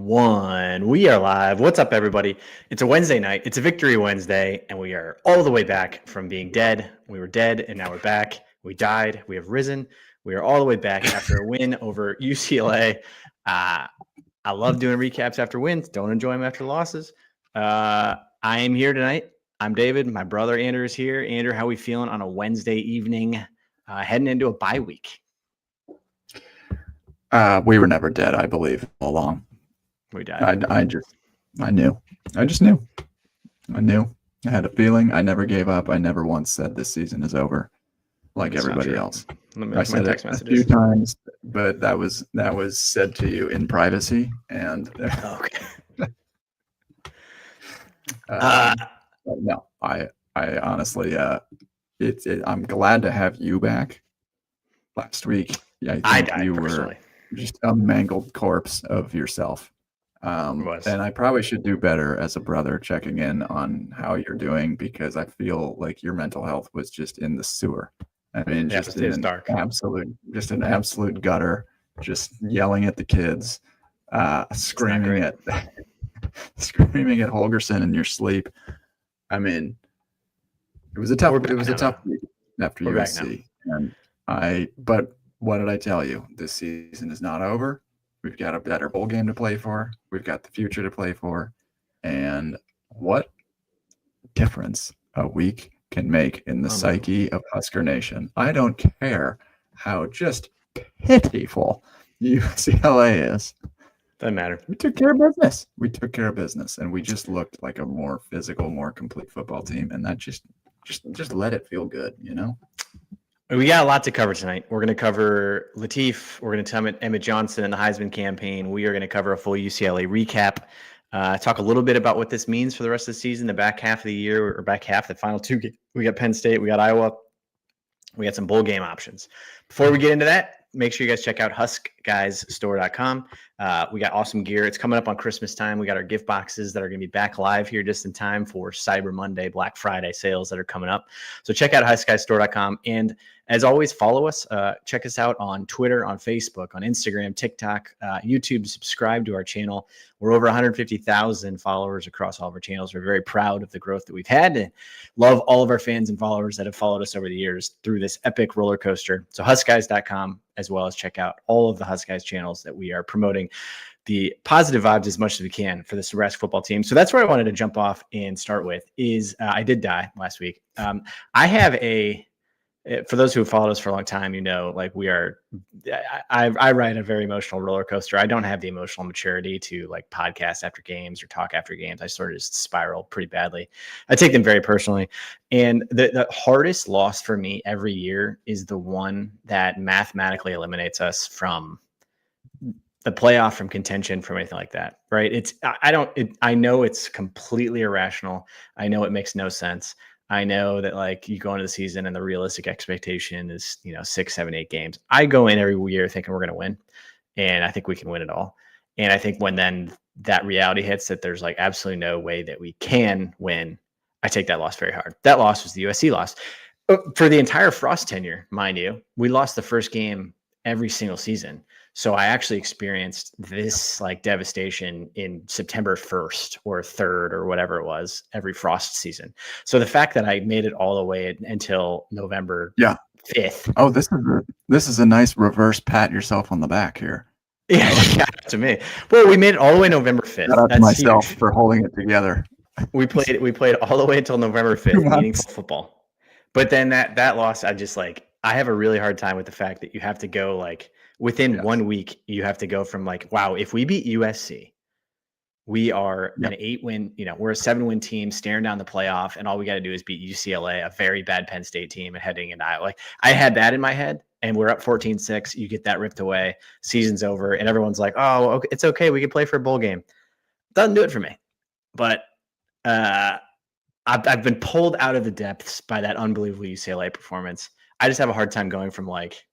1. We are live. What's up, everybody? It's a Wednesday night. It's a Victory Wednesday, and we are all the way back from being dead. We were dead, and now we're back. We died. We have risen. We are all the way back after a win over UCLA. I love doing recaps after wins. Don't enjoy them after losses. I am here tonight. I'm David. My brother Andrew is here. Andrew, how are we feeling on a Wednesday evening, heading into a bye week? We were never dead, I believe, all along. We died. I knew. I just knew. I knew. I had a feeling. I never gave up. I never once said this season is over, like That's everybody else. I said it a few times, but that was said to you in privacy. And okay. No, I honestly, I'm glad to have you back. Last week, I think you were just a mangled corpse of yourself. And I probably should do better as a brother checking in on how you're doing, because I feel like your mental health was just in the sewer. I mean, just in dark. an absolute gutter, just yelling at the kids, screaming at Holgerson in your sleep. I mean, it was a tough week after USC. But what did I tell you? This season is not over. We've got a better bowl game to play for. We've got the future to play for. And what difference a week can make in the psyche of Husker Nation. I don't care how just pitiful UCLA is. Doesn't matter. We took care of business. And we just looked like a more physical, more complete football team. And that just let it feel good, you know? We got a lot to cover tonight. We're going to cover Lateef. We're going to tell Emmett Johnson and the Heisman campaign. We are going to cover a full UCLA recap. Talk a little bit about what this means for the rest of the season, the back half of the year, or back half, the final two. We got Penn State. We got Iowa. We got some bowl game options. Before we get into that, make sure you guys check out HuskGuysStore.com. We got awesome gear. It's coming up on Christmas time. We got our gift boxes that are going to be back live here just in time for Cyber Monday, Black Friday sales that are coming up. So check out HuskGuysStore.com. And as always, follow us. Check us out on Twitter, on Facebook, on Instagram, TikTok, YouTube. Subscribe to our channel. We're over 150,000 followers across all of our channels. We're very proud of the growth that we've had and love all of our fans and followers that have followed us over the years through this epic roller coaster. So HuskGuys.com, as well as check out all of the HuskGuys channels that we are promoting the positive vibes as much as we can for this Nebraska football team. So that's where I wanted to jump off and start with is I did die last week. I have for those who have followed us for a long time, you know, like I ride a very emotional roller coaster. I don't have the emotional maturity to like podcast after games or talk after games. I sort of just spiral pretty badly. I take them very personally. And the hardest loss for me every year is the one that mathematically eliminates us from the playoff, from contention, from anything like that. Right. I know it's completely irrational. I know it makes no sense. I know that like you go into the season and the realistic expectation is, 6, 7, 8 games. I go in every year thinking we're going to win, and I think we can win it all. And I think when then that reality hits that there's like absolutely no way that we can win, I take that loss very hard. That loss was the USC loss. For the entire Frost tenure, mind you, we lost the first game every single season. So I actually experienced this like devastation in September 1st or 3rd or whatever it was every Frost season. So the fact that I made it all the way until November 5th. Oh, this is a nice reverse pat yourself on the back here. Yeah, to me. Well, we made it all the way November 5th. Shout out to myself for holding it together. We played all the way until November 5th, meaningful football. But then that loss, I have a really hard time with the fact that you have to go like within 1 week, you have to go from like, wow, if we beat USC, we are an 8-win, we're a 7-win team staring down the playoff, and all we got to do is beat UCLA, a very bad Penn State team, and heading into Iowa. Like, I had that in my head, and we're up 14-6. You get that ripped away, season's over, and everyone's like, oh, okay, it's okay, we can play for a bowl game. Doesn't do it for me. But I've been pulled out of the depths by that unbelievable UCLA performance. I just have a hard time going from like,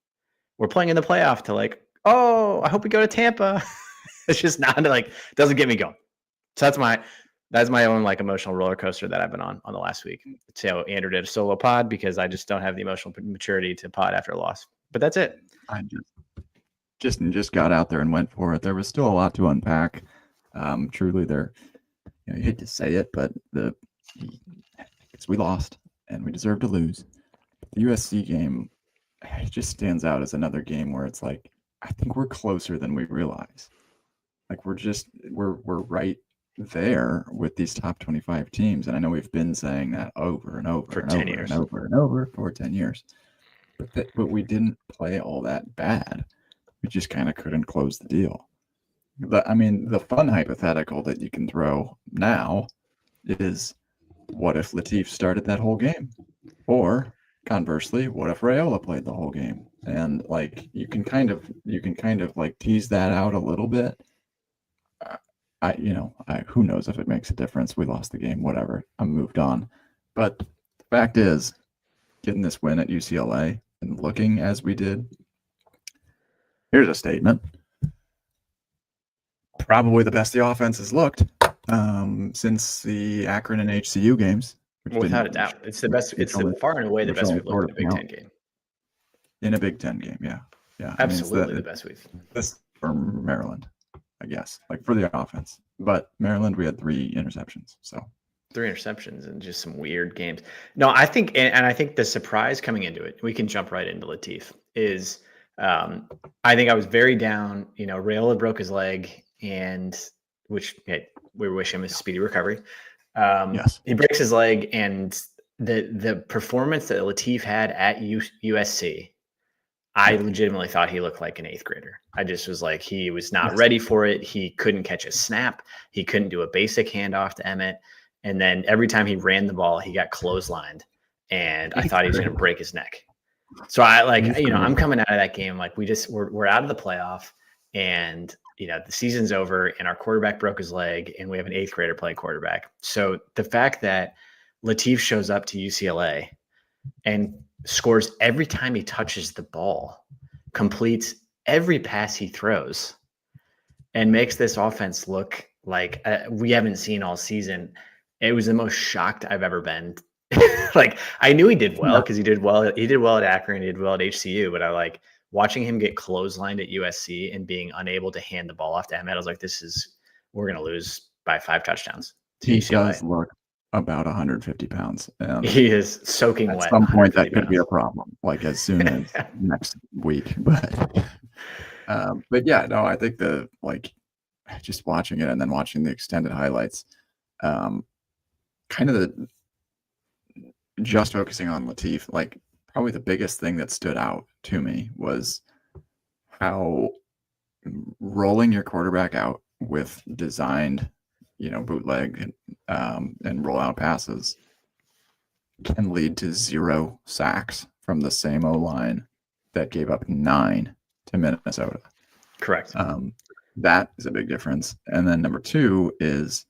we're playing in the playoff to like, oh, I hope we go to Tampa. It's just not like, doesn't get me going. So that's my own like emotional roller coaster that I've been on the last week. So Andrew did a solo pod because I just don't have the emotional maturity to pod after a loss. But that's it. I just got out there and went for it. There was still a lot to unpack. Truly, they're, you hate to say it, but we lost and we deserve to lose. The USC game, it just stands out as another game where it's like, I think we're closer than we realize. Like we're right there with these top 25 teams. And I know we've been saying that over and over for and 10 over years. and over and over for 10 years. But we didn't play all that bad. We just kind of couldn't close the deal. But I mean, the fun hypothetical that you can throw now is, what if Lateef started that whole game? Or conversely, what if Raiola played the whole game? And like you can kind of like tease that out a little bit. Who knows if it makes a difference? We lost the game, whatever. I'm moved on. But the fact is, getting this win at UCLA and looking as we did, here's a statement. Probably the best the offense has looked since the Akron and HCU games. Without a doubt. It's the best. It's far and away the best we've looked in a Big Ten game. In a Big Ten game, yeah. Absolutely the best we've. This for Maryland, I guess, like for the offense. But Maryland, we had 3 interceptions. So 3 interceptions and just some weird games. No, I think, and I think the surprise coming into it, we can jump right into Lateef, is I think I was very down. Raiola broke his leg, and we wish him a speedy recovery. Yes. He breaks his leg, and the performance that Lateef had at USC, I legitimately thought he looked like an 8th grader. I just was like, he was not ready for it. He couldn't catch a snap. He couldn't do a basic handoff to Emmett. And then every time he ran the ball, he got clotheslined, and I thought he was going to break his neck. So I'm coming out of that game like we're out of the playoff, and the season's over, and our quarterback broke his leg, and we have an 8th grader playing quarterback. So the fact that Lateef shows up to UCLA and scores every time he touches the ball, completes every pass he throws, and makes this offense look like we haven't seen all season. It was the most shocked I've ever been. Like, I knew he did well because he did well. He did well at Akron. He did well at HCU. But I like watching him get clotheslined at USC and being unable to hand the ball off to Emmett. I was like, we're going to lose by 5 touchdowns. He does look about 150 pounds. And he is soaking wet. At some point, that could be a problem, like as soon as next week. But yeah, no, I think just watching it and then watching the extended highlights, kind of just focusing on Lateef, like probably the biggest thing that stood out to me was how rolling your quarterback out with designed, bootleg and rollout passes can lead to 0 sacks from the same O-line that gave up 9 to Minnesota. Correct. That is a big difference. And then number 2 is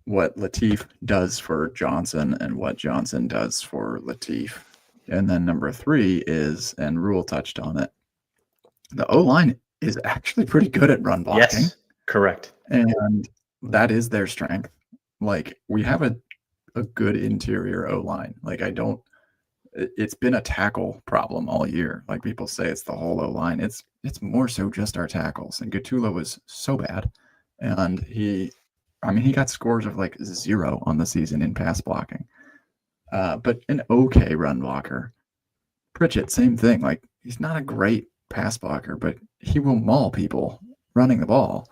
what Lateef does for Johnson and what Johnson does for Lateef. And then number 3 is, and Rhule touched on it, the O-line is actually pretty good at run blocking. Yes, correct. And that is their strength. Like, we have a good interior O-line. Like, it's been a tackle problem all year. Like, people say it's the whole O-line. It's more so just our tackles. And Gattulo was so bad. And he got scores of like 0 on the season in pass blocking. But an okay run blocker. Pritchett, same thing. Like, he's not a great pass blocker, but he will maul people running the ball.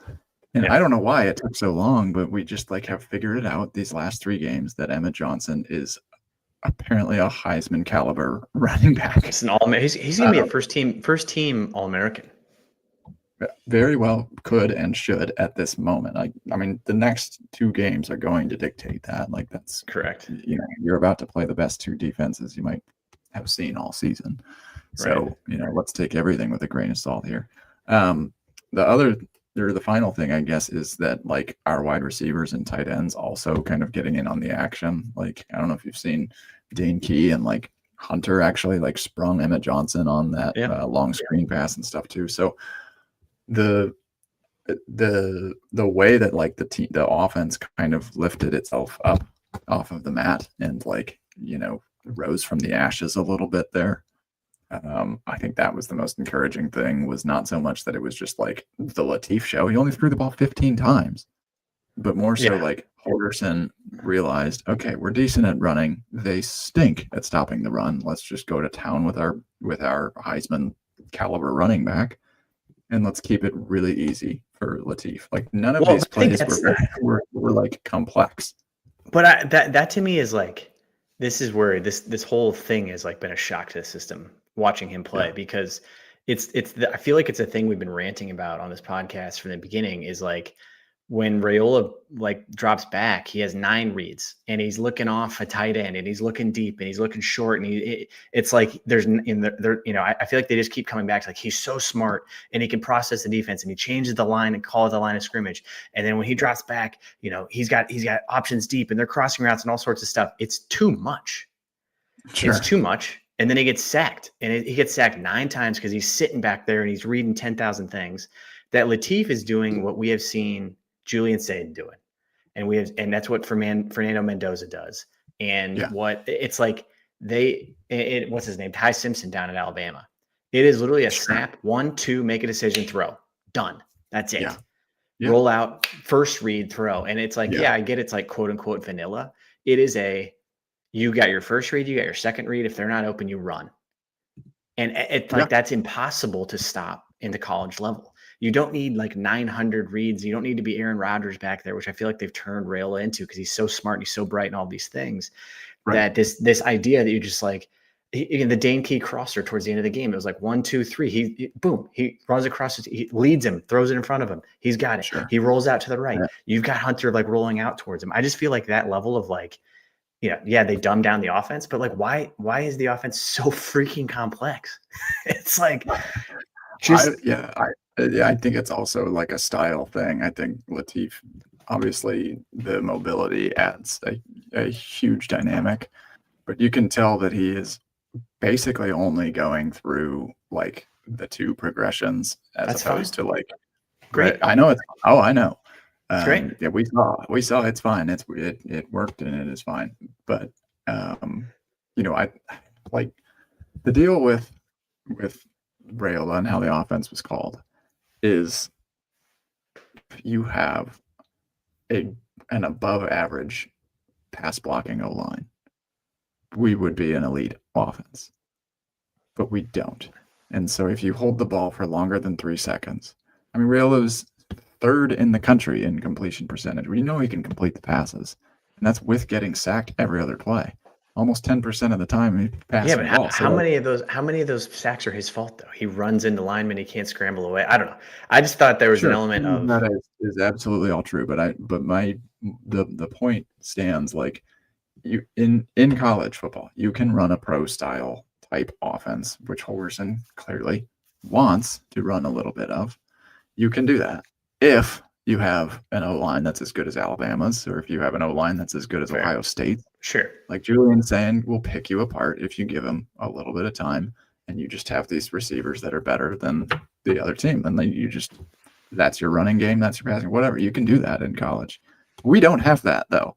And I don't know why it took so long, but we just have figured it out these last 3 games that Emmett Johnson is apparently a Heisman caliber running back. It's an he's going to be a first team All-American. Very well could and should at this moment. The next 2 games are going to dictate that. Like, that's correct. You're about to play the best 2 defenses you might have seen all season. So, let's take everything with a grain of salt here. The final thing, I guess, is that our wide receivers and tight ends also kind of getting in on the action. Like, I don't know if you've seen Dane Key and Hunter actually sprung Emmett Johnson on that long screen pass and stuff too. So the way that the offense kind of lifted itself up off of the mat and rose from the ashes a little bit there I think that was the most encouraging thing, was not so much that it was just like the Lateef show. He only threw the ball 15 times, but more so like Holgorsen realized, okay, we're decent at running. They stink at stopping the run. Let's just go to town with our Heisman caliber running back, and let's keep it really easy for Lateef. Like none of these plays were like complex. But that to me is like, this is where this whole thing has like been a shock to the system watching him play, because I feel like it's a thing we've been ranting about on this podcast from the beginning, is like when Raiola like drops back, he has 9 reads and he's looking off a tight end and he's looking deep and he's looking short, and it's like I feel like they just keep coming back to like, he's so smart and he can process the defense and he changes the line and calls the line of scrimmage. And then when he drops back, he's got options deep and they're crossing routes and all sorts of stuff. It's too much. Sure. It's too much. And then he gets sacked, and he gets sacked 9 times because he's sitting back there and he's reading 10,000 things. That Lateef is doing what we have seen Julian Saden doing, and that's what Fernando Mendoza does. And what it's like, what's his name? Ty Simpson down in Alabama. It is literally a snap, 1, 2, make a decision, throw, done. That's it. Yeah. Roll out, first read, throw. And it's like, I get it's like quote unquote vanilla. It is you got your first read, you got your second read. If they're not open, you run. And it's like, that's impossible to stop in the college level. You don't need like 900 reads. You don't need to be Aaron Rodgers back there, which I feel like they've turned Raiola into, because he's so smart and he's so bright and all these things. Right. That this idea that you just like, in the Dane Key crosser towards the end of the game, it was like 1, 2, 3. He runs across, he leads him, throws it in front of him. He's got it. Sure. He rolls out to the right. Yeah. You've got Hunter like rolling out towards him. I just feel like that level of like, they dumb down the offense, but like, why is the offense so freaking complex? It's like, I think it's also like a style thing. I think Lateef, obviously the mobility adds a huge dynamic, but you can tell that he is basically only going through like the 2 progressions as opposed to like, great. I know it's, I know. It's great. Yeah, we saw it's fine. It worked and it is fine. But I like the deal with Raiola and how the offense was called is, you have an above average pass blocking O-line, we would be an elite offense, but we don't. And so if you hold the ball for longer than 3 seconds, I mean, Raiola's 3rd in the country in completion percentage. We know he can complete the passes, and that's with getting sacked every other play. Almost 10% of the time he passes the ball. How many of those sacks are his fault though? He runs into linemen, he can't scramble away. I don't know. I just thought there was an element of that is absolutely all true. But the point stands, like, you in college football, you can run a pro style type offense, which Holgorsen clearly wants to run a little bit of. You can do that if you have an O-line that's as good as Alabama's, or if you have an O-line that's as good as Ohio State. Sure. Like Julian saying, will pick you apart if you give him a little bit of time, and you just have these receivers that are better than the other team. And then that's your running game, that's your passing, whatever. You can do that in college. We don't have that though.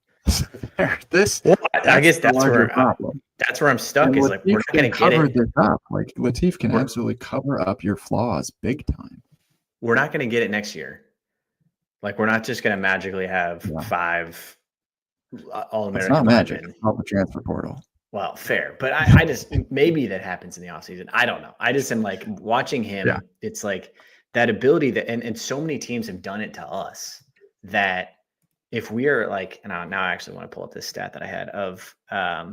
I guess that's where I'm stuck. And is like, we're not going to get it. Like Lateef can absolutely cover up your flaws big time. We're not going to get it next year. Like, we're not just going to magically have 5 All-American. It's not magic. It's not the transfer portal. Well, fair. But I just, maybe that happens in the offseason. I don't know. I just am like watching him. Yeah. It's like that ability that, and so many teams have done it to us, that if we are like, and now I actually want to pull up this stat that I had of, I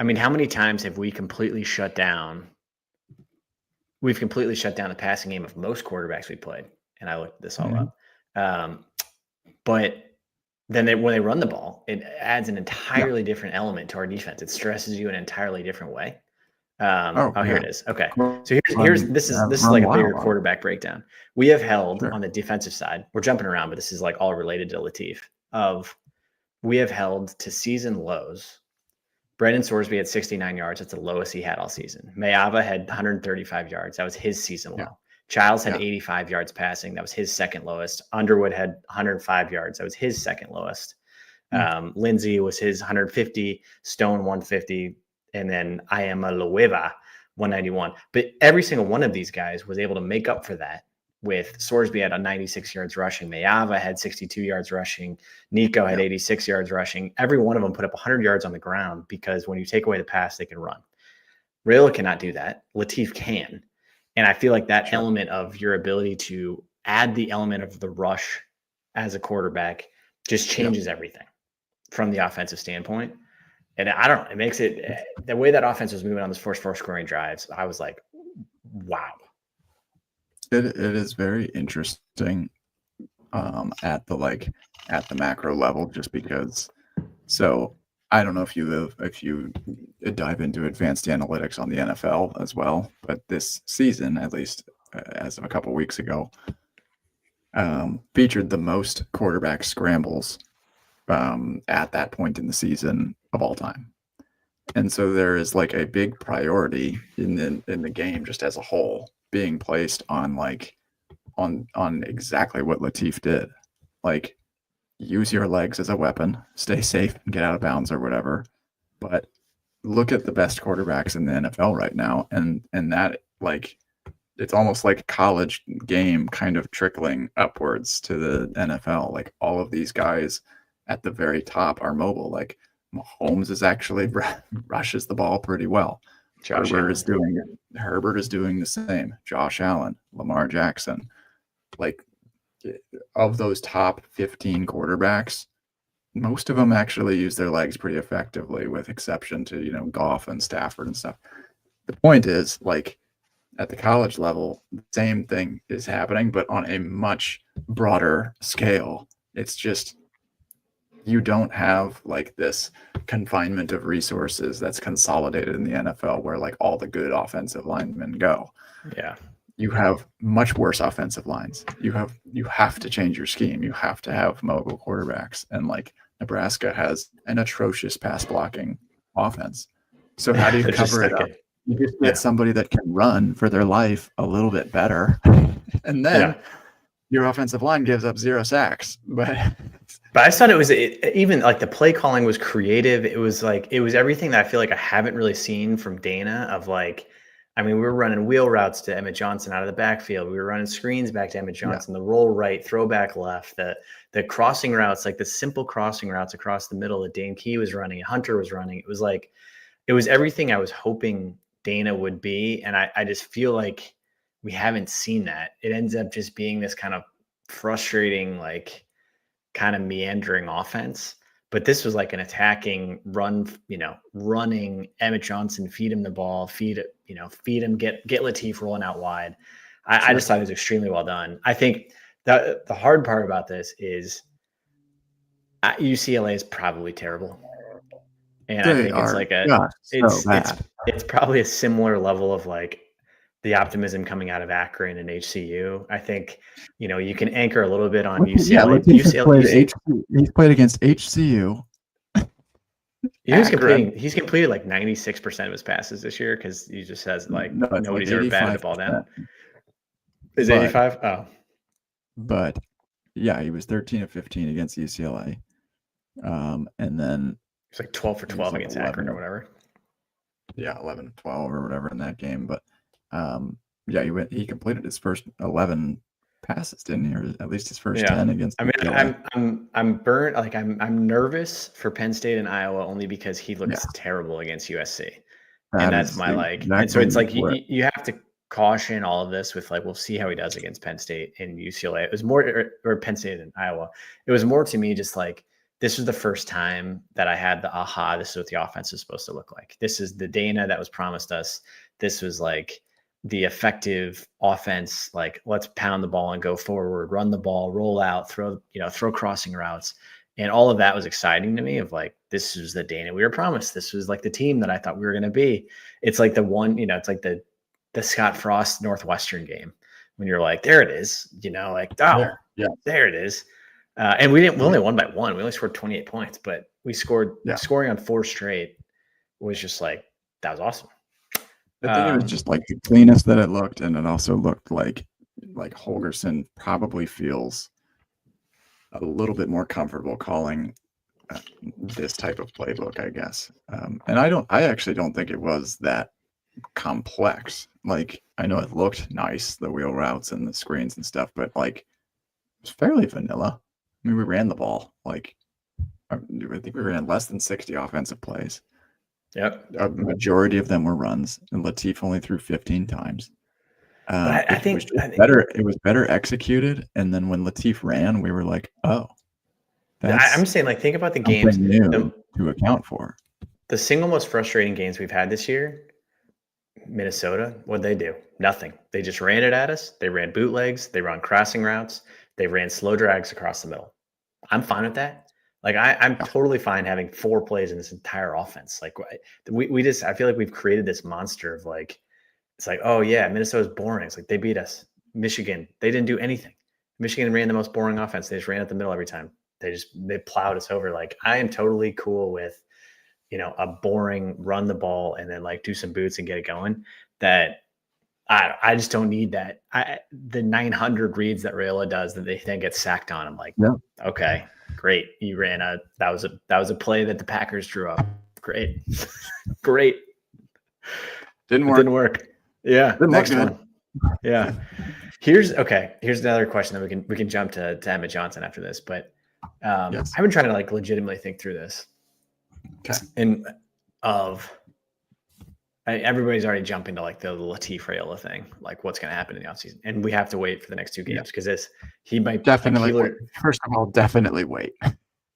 mean, how many times have we completely shut down? We've completely shut down the passing game of most quarterbacks we played. And I looked this all up. But then when they run the ball, it adds an entirely different element to our defense. It stresses you in an entirely different way. Here it is. Okay. So this is like a bigger quarterback breakdown. We have held on the defensive side. We're jumping around, but this is like all related to Lateef. We have held to season lows. Brendan Sorsby had 69 yards. That's the lowest he had all season. Mayava had 135 yards. That was his season low. Childs had 85 yards passing. That was his second lowest. Underwood had 105 yards. That was his second lowest. Lindsey was his 150. Stone 150. And then Iama Lueva 191. But every single one of these guys was able to make up for that with Sorsby had 96 yards rushing. Mayava had 62 yards rushing. Nico had 86 yards rushing. Every one of them put up 100 yards on the ground because when you take away the pass, they can run. Raiola cannot do that. Lateef can. And I feel like that element of your ability to add the element of the rush as a quarterback just changes everything from the offensive standpoint. And I don't know, it makes it the way that offense was moving on those first four scoring drives, I was like, wow. It is very interesting at the macro level, just because. So I don't know if you dive into advanced analytics on the NFL as well, but this season, at least as of a couple of weeks ago, featured the most quarterback scrambles at that point in the season of all time. And so there is like a big priority in the game just as a whole being placed on on exactly what Lateef did. Like, use your legs as a weapon, stay safe and get out of bounds or whatever. But look at the best quarterbacks in the NFL right now, and that, like, it's almost like a college game kind of trickling upwards to the NFL. Like, all of these guys at the very top are mobile. Like, Mahomes is actually rushes the ball pretty well. Herbert is doing the same. Josh Allen, Lamar Jackson. Like, of those top 15 quarterbacks, most of them actually use their legs pretty effectively, with exception to, Goff and Stafford and stuff. The point is, like, at the college level, the same thing is happening, but on a much broader scale. It's just, you don't have like this confinement of resources that's consolidated in the NFL where like all the good offensive linemen go. Yeah. You have much worse offensive lines. You have to change your scheme. You have to have mobile quarterbacks. And like, Nebraska has an atrocious pass blocking offense. So how do you cover it up? You just get somebody that can run for their life a little bit better. And then your offensive line gives up 0 sacks. But I just thought even like the play calling was creative. It was everything that I feel like I haven't really seen from Dana of like, I mean, we were running wheel routes to Emmett Johnson out of the backfield. We were running screens back to Emmett Johnson, the roll right, throwback left, the crossing routes, like the simple crossing routes across the middle that Dane Key was running, Hunter was running. It was everything I was hoping Dana would be. And I just feel like we haven't seen that. It ends up just being this kind of frustrating, like kind of meandering offense. But this was like an attacking run, running Emmett Johnson, feed him the ball, feed him, get Lateef rolling out wide. I just thought it was extremely well done. I think that the hard part about this is UCLA is probably terrible. And I think it's like it's probably a similar level of like the optimism coming out of Akron and HCU. I think, you can anchor a little bit on UCLA. He's played against HCU. He's completed like 96% of his passes this year because he just has nobody's ever batted the ball down. Is 85? Oh. But yeah, he was 13 of 15 against UCLA. And then it's like 12 for 12 against Akron or whatever. Yeah, 11 12 or whatever in that game. But he completed his first 11 passes, didn't he? Or at least his first 10 against. I mean, I'm burnt. Like I'm nervous for Penn State and Iowa only because he looks terrible against USC, and that's my like. And so it's like you have to caution all of this with like, we'll see how he does against Penn State and UCLA. It was more, or Penn State and Iowa. It was more to me just like, this was the first time that I had the aha, this is what the offense is supposed to look like. This is the Dana that was promised us. This was like the effective offense, like let's pound the ball and go forward, run the ball, roll out, throw crossing routes. And all of that was exciting to me of like, this is the Dana we were promised. This was like the team that I thought we were going to be. It's like the one, it's like the Scott Frost Northwestern game when you're like, there it is, like, there it is. And we only won by 1. We only scored 28 points, but we scored scoring on 4 straight was just like, that was awesome. I think it was just like the cleanest that it looked. And it also looked like Holgorsen probably feels a little bit more comfortable calling this type of playbook, I guess. And I actually don't think it was that complex. Like, I know it looked nice, the wheel routes and the screens and stuff, but like it was fairly vanilla. I mean, we ran the ball. Like, I think we ran less than 60 offensive plays. Yep. A majority of them were runs, and Lateef only threw 15 times. But I think better. It was better executed, and then when Lateef ran, we were like, "Oh, I'm saying, like, think about the games new to account for." The single most frustrating games we've had this year, Minnesota, what'd they do? Nothing. They just ran it at us. They ran bootlegs. They ran crossing routes. They ran slow drags across the middle. I'm fine with that. Like, I'm totally fine having 4 plays in this entire offense. Like, I feel like we've created this monster of, like, it's like, oh yeah, Minnesota's boring. It's like, they beat us. Michigan, they didn't do anything. Michigan ran the most boring offense. They just ran at the middle every time. They plowed us over. Like, I am totally cool with, a boring run the ball and then like do some boots and get it going. That I just don't need that. The 900 reads that Raiola does that they then get sacked on. I'm like, okay, great. You ran that was a play that the Packers drew up. Great. Great. Didn't work. Yeah. Next one. Yeah. Here's another question that we can jump to Emmett Johnson after this, but I've been trying to like legitimately think through this. Okay. And everybody's already jumping to like the Lateef Raiola thing, like what's going to happen in the offseason. And we have to wait for the next 2 games because he might definitely first of all, definitely wait.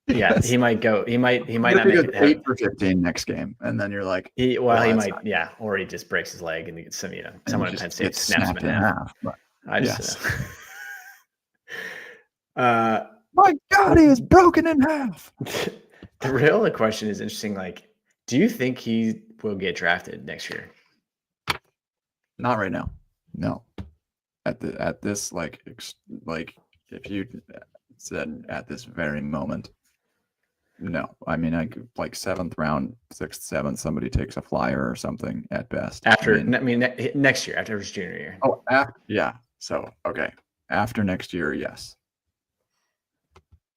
Yeah, he might go. He might not make it 8 for 15 next game, and then you're like, he might, or he just breaks his leg and he gets someone at Penn State snaps him in half. I just my God, he is broken in half. The Raiola question is interesting. Like, do you think he will get drafted next year? Not right now. No. At this like if you said at this very moment, no. I mean, like 7th round, 6th, 7th, somebody takes a flyer or something at best. Next year after his junior year. Oh, yeah. So okay, after next year, yes.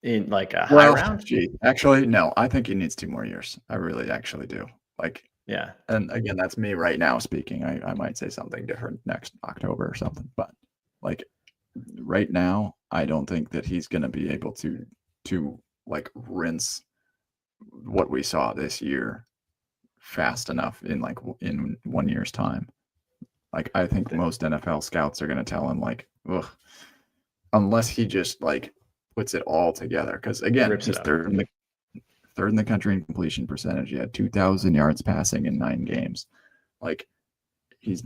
In like a high round? Actually, no. I think he needs 2 more years. I really actually do. Like, yeah. And again, that's me right now speaking. I might say something different next October or something, but like right now, I don't think that he's going to be able to like rinse what we saw this year fast enough in 1 year's time. Like, I think most NFL scouts are going to tell him like, ugh, unless he just like puts it all together. Because again, he's third in the country in completion percentage. He had 2,000 yards passing in 9 games. Like, he's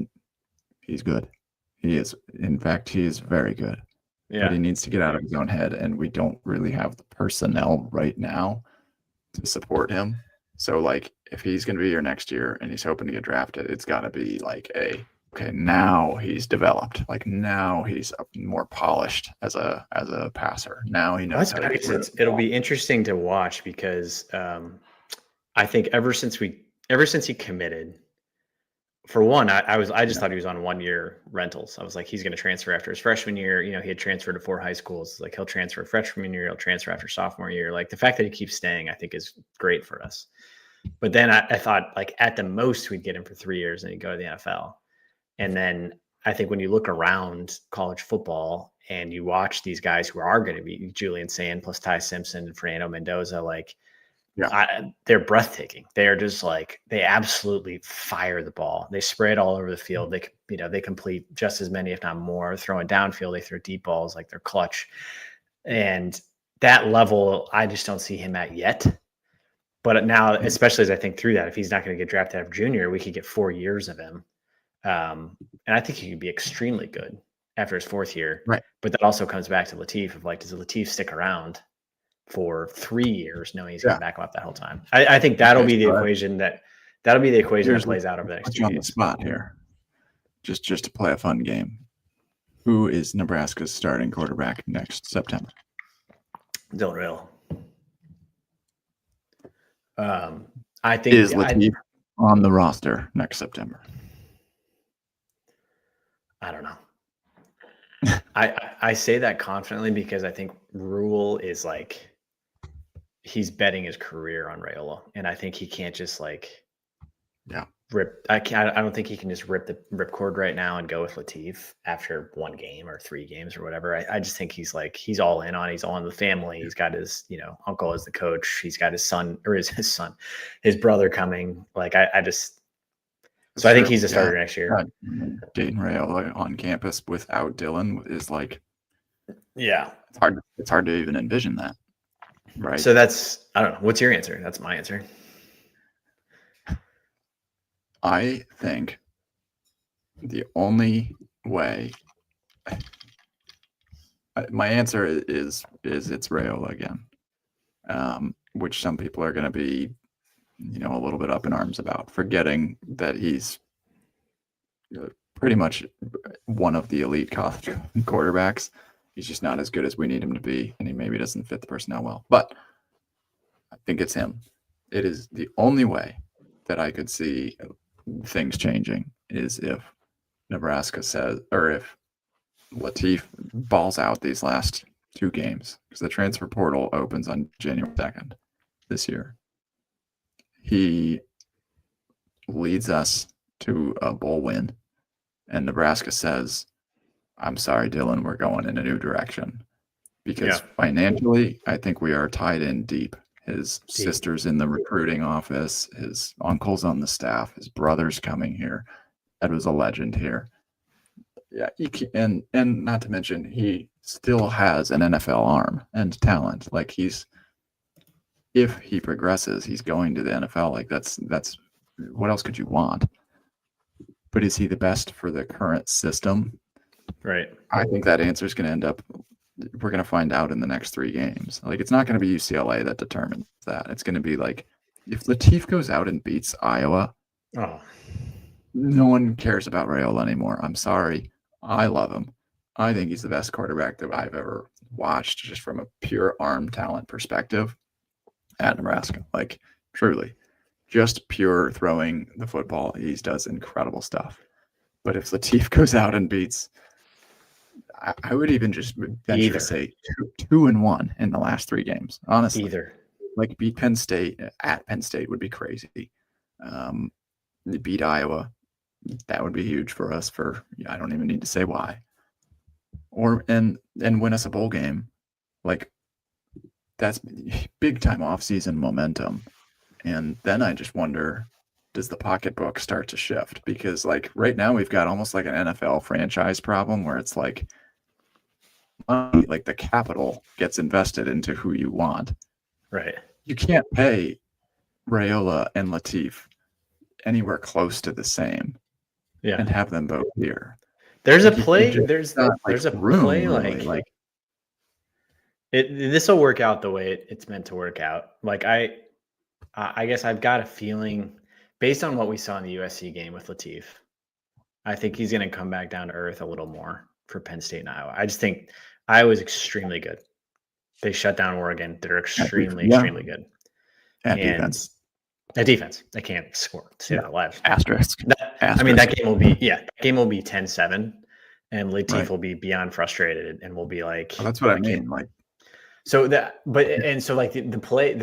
good. He is. In fact, he is very good. Yeah. But he needs to get out of his own head, and we don't really have the personnel right now to support him. So, like, if he's going to be here next year and he's hoping to get drafted, it's got to be like okay, now he's developed. Like, now he's more polished as a passer. Now he knows how to get rid of the ball. It'll be interesting to watch because I think ever since he committed, for one, I just thought he was on 1-year rentals. I was like, he's going to transfer after his freshman year. He had transferred to 4 high schools. Like, he'll transfer freshman year, he'll transfer after sophomore year. Like, the fact that he keeps staying, I think, is great for us. But then I thought, like, at the most we'd get him for 3 years and he'd go to the NFL. And then I think when you look around college football and you watch these guys who are going to be Julian Sand plus Ty Simpson and Fernando Mendoza, like, they're breathtaking. They're just like, they absolutely fire the ball. They spray it all over the field. They complete just as many, if not more, throwing downfield. They throw deep balls, like, they're clutch. And that level, I just don't see him at yet. But now, especially as I think through that, if he's not going to get drafted after junior, we could get 4 years of him. And I think he could be extremely good after his 4th year. Right. But that also comes back to Lateef of like, does Lateef stick around for 3 years knowing he's going to back him up that whole time? I think that'll be the equation that plays out over the next 2 years. On the spot here, just to play a fun game. Who is Nebraska's starting quarterback next September? Dylan Rhule. I think is Lateef on the roster next September? I don't know. I say that confidently because I think Rhule is like, he's betting his career on Raiola, and I think he can't just like Yeah. I don't think he can just rip the ripcord right now and go with Lateef after 1 game or 3 games or whatever. I just think he's all in on. He's all in the family. He's got his uncle as the coach. He's got his son or his brother coming. So I think he's a starter next year. Dating Raiola on campus without Dylan is it's hard to even envision that. Right. So I don't know. What's your answer? That's my answer. I think the only way my answer is it's Raiola again, which some people are going to be, a little bit up in arms about, forgetting that he's pretty much one of the elite college quarterbacks. He's just not as good as we need him to be, and he maybe doesn't fit the personnel well. But I think it's him. It is the only way that I could see things changing is if Nebraska says, or if Lateef balls out these last 2 games, because the transfer portal opens on January 2nd this year. He leads us to a bowl win, and Nebraska says, I'm sorry, Dylan, we're going in a new direction. Because financially, I think we are tied in deep. His sister's in the recruiting office. His uncle's on the staff. His brother's coming here. Ed was a legend here. Yeah, and not to mention, he still has an NFL arm and talent. If he progresses, he's going to the NFL. That's what else could you want? But is he the best for the current system? Right. I think that answer is going to end up. We're going to find out in the next 3 games. It's not going to be UCLA that determines that. It's going to be if Lateef goes out and beats Iowa, no one cares about Raiola anymore. I'm sorry. I love him. I think he's the best quarterback that I've ever watched, just from a pure arm talent perspective at Nebraska. Truly, just pure throwing the football. He does incredible stuff. But if Lateef goes out and beats, I would even just venture to say 2-1 in the last 3 games. Honestly, beat Penn State at Penn State would be crazy. Beat Iowa, that would be huge for us. I don't even need to say why. And win us a bowl game, that's big time off-season momentum. And then I just wonder, does the pocketbook start to shift? Because right now we've got almost an NFL franchise problem where it's money, the capital gets invested into who you want. Right. You can't pay Raiola and Lateef anywhere close to the same. Yeah. And have them both here. There's a play. There's a play really, this will work out the way it's meant to work out. I guess I've got a feeling, based on what we saw in the USC game with Lateef, I think he's going to come back down to earth a little more for Penn State and Iowa. I just think Iowa's extremely good. They shut down Oregon. They're extremely good. And defense. That defense, they can't score. Say that live. Asterisk. That game will be 10-7, and Lateef will be beyond frustrated, and will be like. Well, that's what I mean. The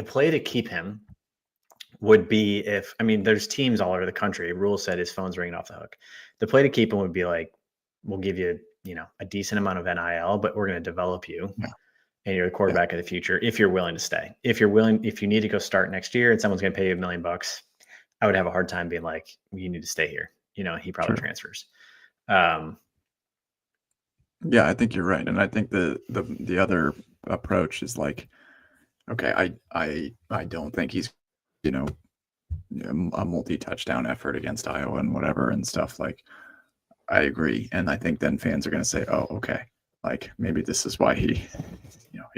play to keep him would be there's teams all over the country. Rhule said his phone's ringing off the hook. The play to keep him would be we'll give you a decent amount of NIL, but we're going to develop you. Yeah. And you're the quarterback of the future if you're willing to stay. If you need to go start next year and someone's going to pay you $1 million, I would have a hard time being you need to stay here. He probably transfers. Yeah, I think you're right. And I think the other approach is okay, I don't think he's, a multi-touchdown effort against Iowa and whatever and stuff. I agree. And I think then fans are going to say, oh, okay, maybe this is why he's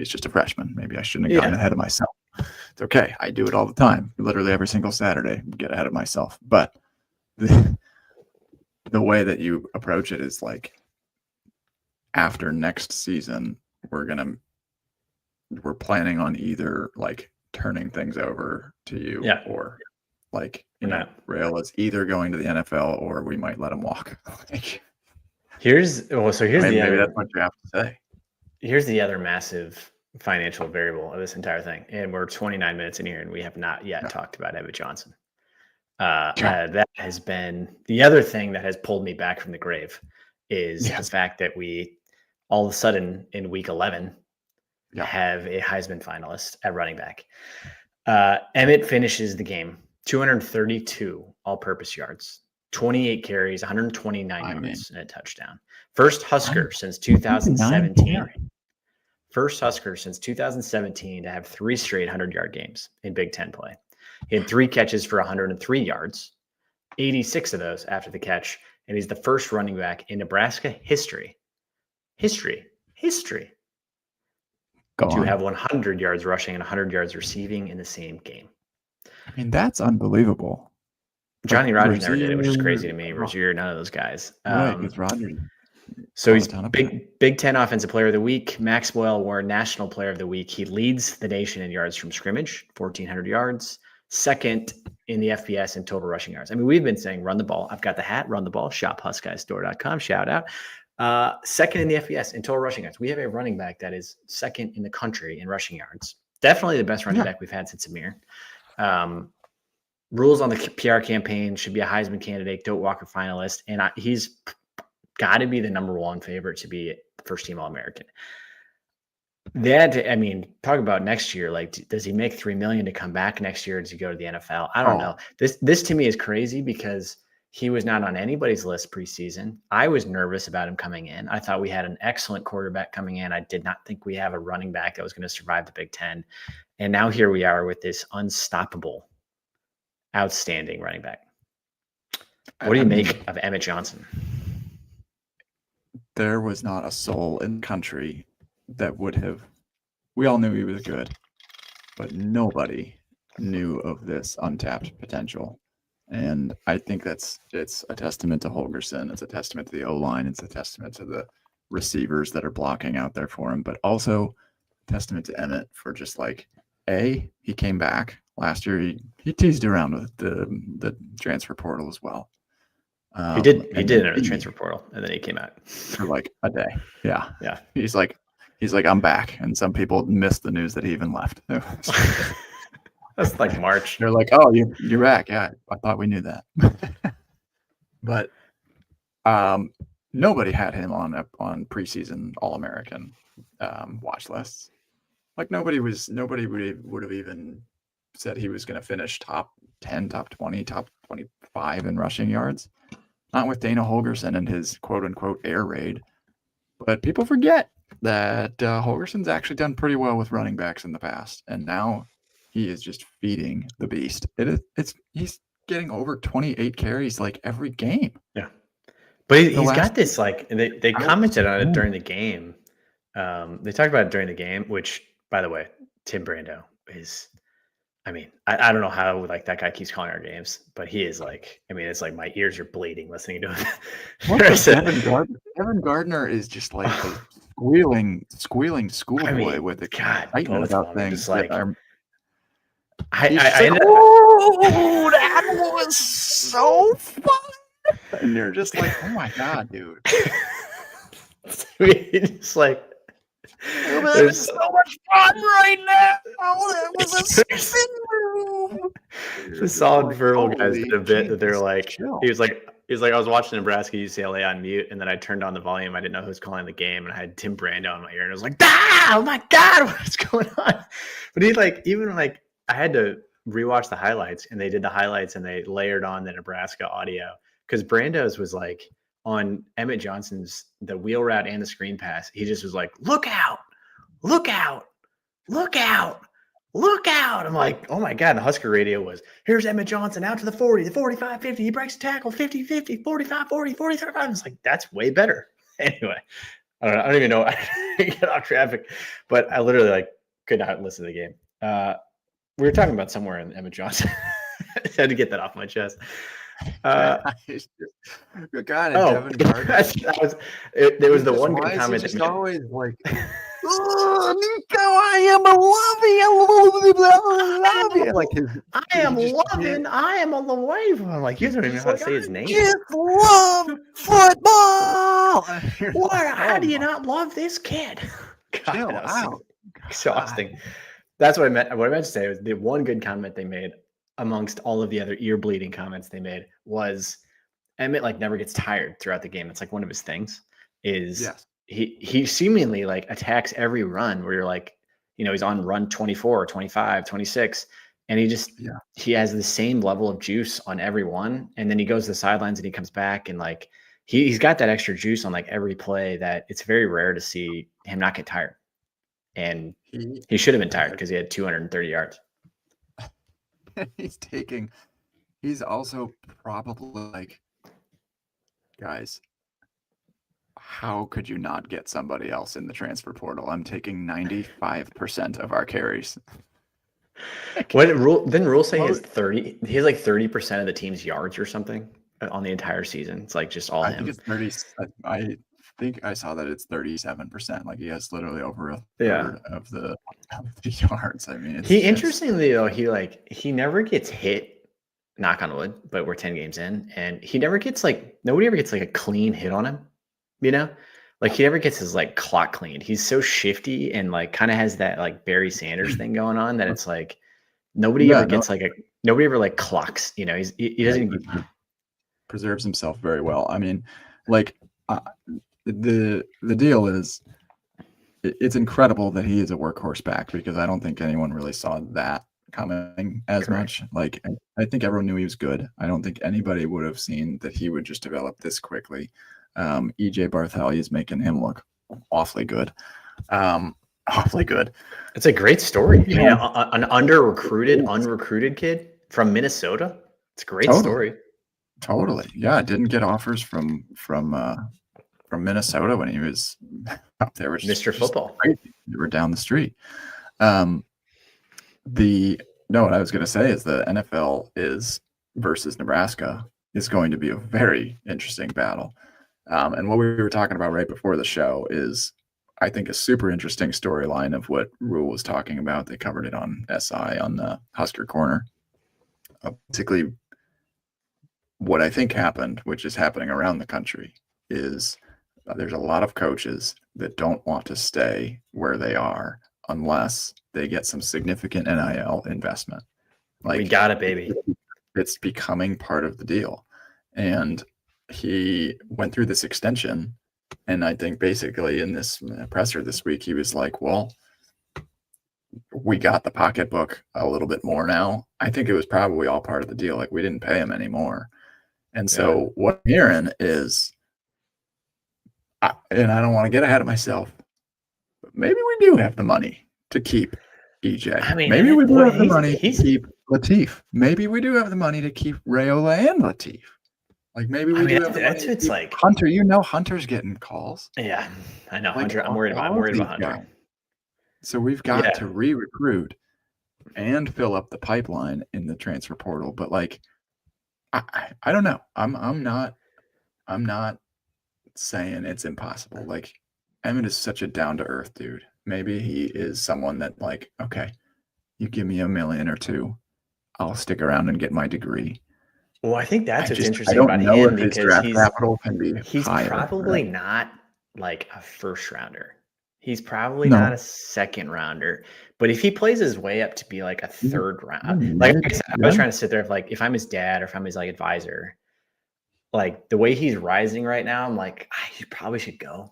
just a freshman. Maybe I shouldn't have gotten ahead of myself. It's okay. I do it all the time. Literally every single Saturday, get ahead of myself. But the way that you approach it is after next season, we're planning on either turning things over to you or Raiola's either going to the NFL or we might let him walk. Here's maybe that's what you have to say. Here's the other massive financial variable of this entire thing. And we're 29 minutes in here and we have not yet talked about Emmett Johnson. That has been the other thing that has pulled me back from the grave is the fact that we all of a sudden in week 11 have a Heisman finalist at running back. Emmett finishes the game 232 all-purpose yards, 28 carries, 129 yards, and a touchdown. First Husker since 2017. First Husker since 2017 to have 3 straight 100-yard games in Big Ten play. He had 3 catches for 103 yards, 86 of those after the catch, and he's the first running back in Nebraska history to have 100 yards rushing and 100 yards receiving in the same game. I mean, that's unbelievable. Johnny Rodgers never did it, which is crazy to me. Rozier, none of those guys. Right, it's Rodgers. So he's Big Ten Offensive Player of the Week. Maxwell won National Player of the Week. He leads the nation in yards from scrimmage, 1,400 yards. Second in the FBS in total rushing yards. I mean, we've been saying run the ball. I've got the hat, run the ball, shop HuskGuysStore.com, shout out. Second in the FBS in total rushing yards. We have a running back that is second in the country in rushing yards. Definitely the best running back we've had since Amir. Rhule's on the PR campaign, should be a Heisman candidate, Doak Walker finalist, and he's got to be the number 1 favorite to be first team All-American. I mean, talk about next year. Like, does he make $3 million to come back next year? Does he go to the NFL? I don't know. This to me is crazy because he was not on anybody's list preseason. I was nervous about him coming in. I thought we had an excellent quarterback coming in. I did not think we have a running back that was going to survive the Big Ten. And now here we are with this unstoppable, outstanding running back. What do you make of Emmett Johnson? There was not a soul in the country that would have. We all knew he was good, but nobody knew of this untapped potential. And I think it's a testament to Holgorsen. It's a testament to the O-line. It's a testament to the receivers that are blocking out there for him, but also a testament to Emmett for just like, he came back last year. He teased around with the transfer portal as well. He did enter the transfer portal, and then he came out for like a day. Yeah. He's like, I'm back, and some people missed the news that he even left. That's like March. They're like, "Oh, you're back." Yeah, I thought we knew that. But nobody had him on preseason All-American watch lists. Like nobody would have even said he was going to finish top 10, top 20, top 25 in rushing yards. Not with Dana Holgorsen and his quote-unquote air raid. But people forget that Holgorsen's actually done pretty well with running backs in the past. And now he is just feeding the beast. He's getting over 28 carries like every game. Yeah. But he's got this, like, they commented on it during the game. They talked about it during the game, which, by the way, Tim Brando is... I mean, I don't know how like that guy keeps calling our games, but he is like, I mean, it's like my ears are bleeding listening to him. Evan Gardner is just like a squealing schoolboy with a excitement about things. Like, that was so fun. And you're just like, oh my God, dude. It's like, there's so much fun right now. That was a spin move. The solid verbal guys did a bit that they're like, he was like, I was watching Nebraska UCLA on mute, and then I turned on the volume. I didn't know who was calling the game, and I had Tim Brando in my ear, and I was like, oh my God, what's going on? But he I had to rewatch the highlights, and they did the highlights, and they layered on the Nebraska audio because Brando's was like, on Emmett Johnson's, the wheel route and the screen pass, he just was like, look out, look out, look out, look out. I'm like, oh my God. The Husker radio was, here's Emmett Johnson out to the 40, the 45, 50. He breaks a tackle, 50, 50, 45, 40, 40, 35. I was like, that's way better. Anyway, I don't even know. I didn't get off traffic, but I literally could not listen to the game. We were talking about somewhere in Emmett Johnson. I had to get that off my chest. Devin Gardner. There was the one good comment. Just always like, oh, Nico, I am a lovey. Like I am a Lateef. I'm like, you don't even know how to say his name. Just love football. How do you not love this kid? God, chill out. Exhausting. That's what I meant. What I meant to say was the one good comment they made amongst all of the other ear bleeding comments they made was Emmett like never gets tired throughout the game. It's like one of his things is Yes. he seemingly like attacks every run where you're like, he's on run 24, 25, 26. And he has the same level of juice on every one. And then he goes to the sidelines and he comes back and like, he's got that extra juice on like every play that it's very rare to see him not get tired. And he should have been tired because he had 230 yards. He's also probably like, guys, how could you not get somebody else in the transfer portal? I'm taking 95% of our carries. What did Rhule say he has 30? He has like 30% of the team's yards or something on the entire season. It's like just all him. I think it's 30. I think I saw that it's 37%. Like he has literally over a third of the yards. I mean, interestingly though, he never gets hit. Knock on wood, but we're 10 games in, and he never gets nobody ever gets like a clean hit on him. Like he never gets his like clock cleaned. He's so shifty and like kind of has that like Barry Sanders thing going on that it's like nobody ever like clocks. He doesn't preserves himself very well. I mean, like the deal is it's incredible that he is a workhorse back because I don't think anyone really saw that coming as much. Like I think everyone knew he was good. I don't think anybody would have seen that he would just develop this quickly. EJ Bartholomew is making him look awfully good. It's a great story. An unrecruited kid from Minnesota. It's a great story. Totally. Yeah. Didn't get offers from Minnesota when he was up there, which Mr. Football. Crazy. They were down the street. What I was going to say is the NFL versus Nebraska is going to be a very interesting battle. And what we were talking about right before the show is, I think, a super interesting storyline of what Rhule was talking about. They covered it on SI on the Husker Corner. Basically, what I think happened, which is happening around the country, is there's a lot of coaches that don't want to stay where they are unless they get some significant NIL investment. Like, we got it, baby. It's becoming part of the deal. And he went through this extension, and I think basically in this presser this week, he was like, well, we got the pocketbook a little bit more now. I think it was probably all part of the deal. Like, we didn't pay him anymore. And so what I'm hearing is, and I don't want to get ahead of myself, but maybe we do have the money to keep EJ. I mean, maybe we do have the money to keep Lateef. Maybe we do have the money to keep Raiola and Lateef. Like, maybe we do have the money to keep like Hunter. Hunter's getting calls. Yeah, I know. Like, Hunter. I'm worried about Hunter. Guys. So we've got to re-recruit and fill up the pipeline in the transfer portal. But like, I don't know. I'm not saying it's impossible. Like, Emmett is such a down-to-earth dude. Maybe he is someone that, like, okay, you give me $1 million or $2 million, I'll stick around and get my degree. Well, I think that's what's interesting about him because he's probably not like a first rounder. He's probably not a second rounder. But if he plays his way up to be like a third round, like I was trying to sit there, if I'm his dad or if I'm his like advisor, like the way he's rising right now, I'm like, he probably should go.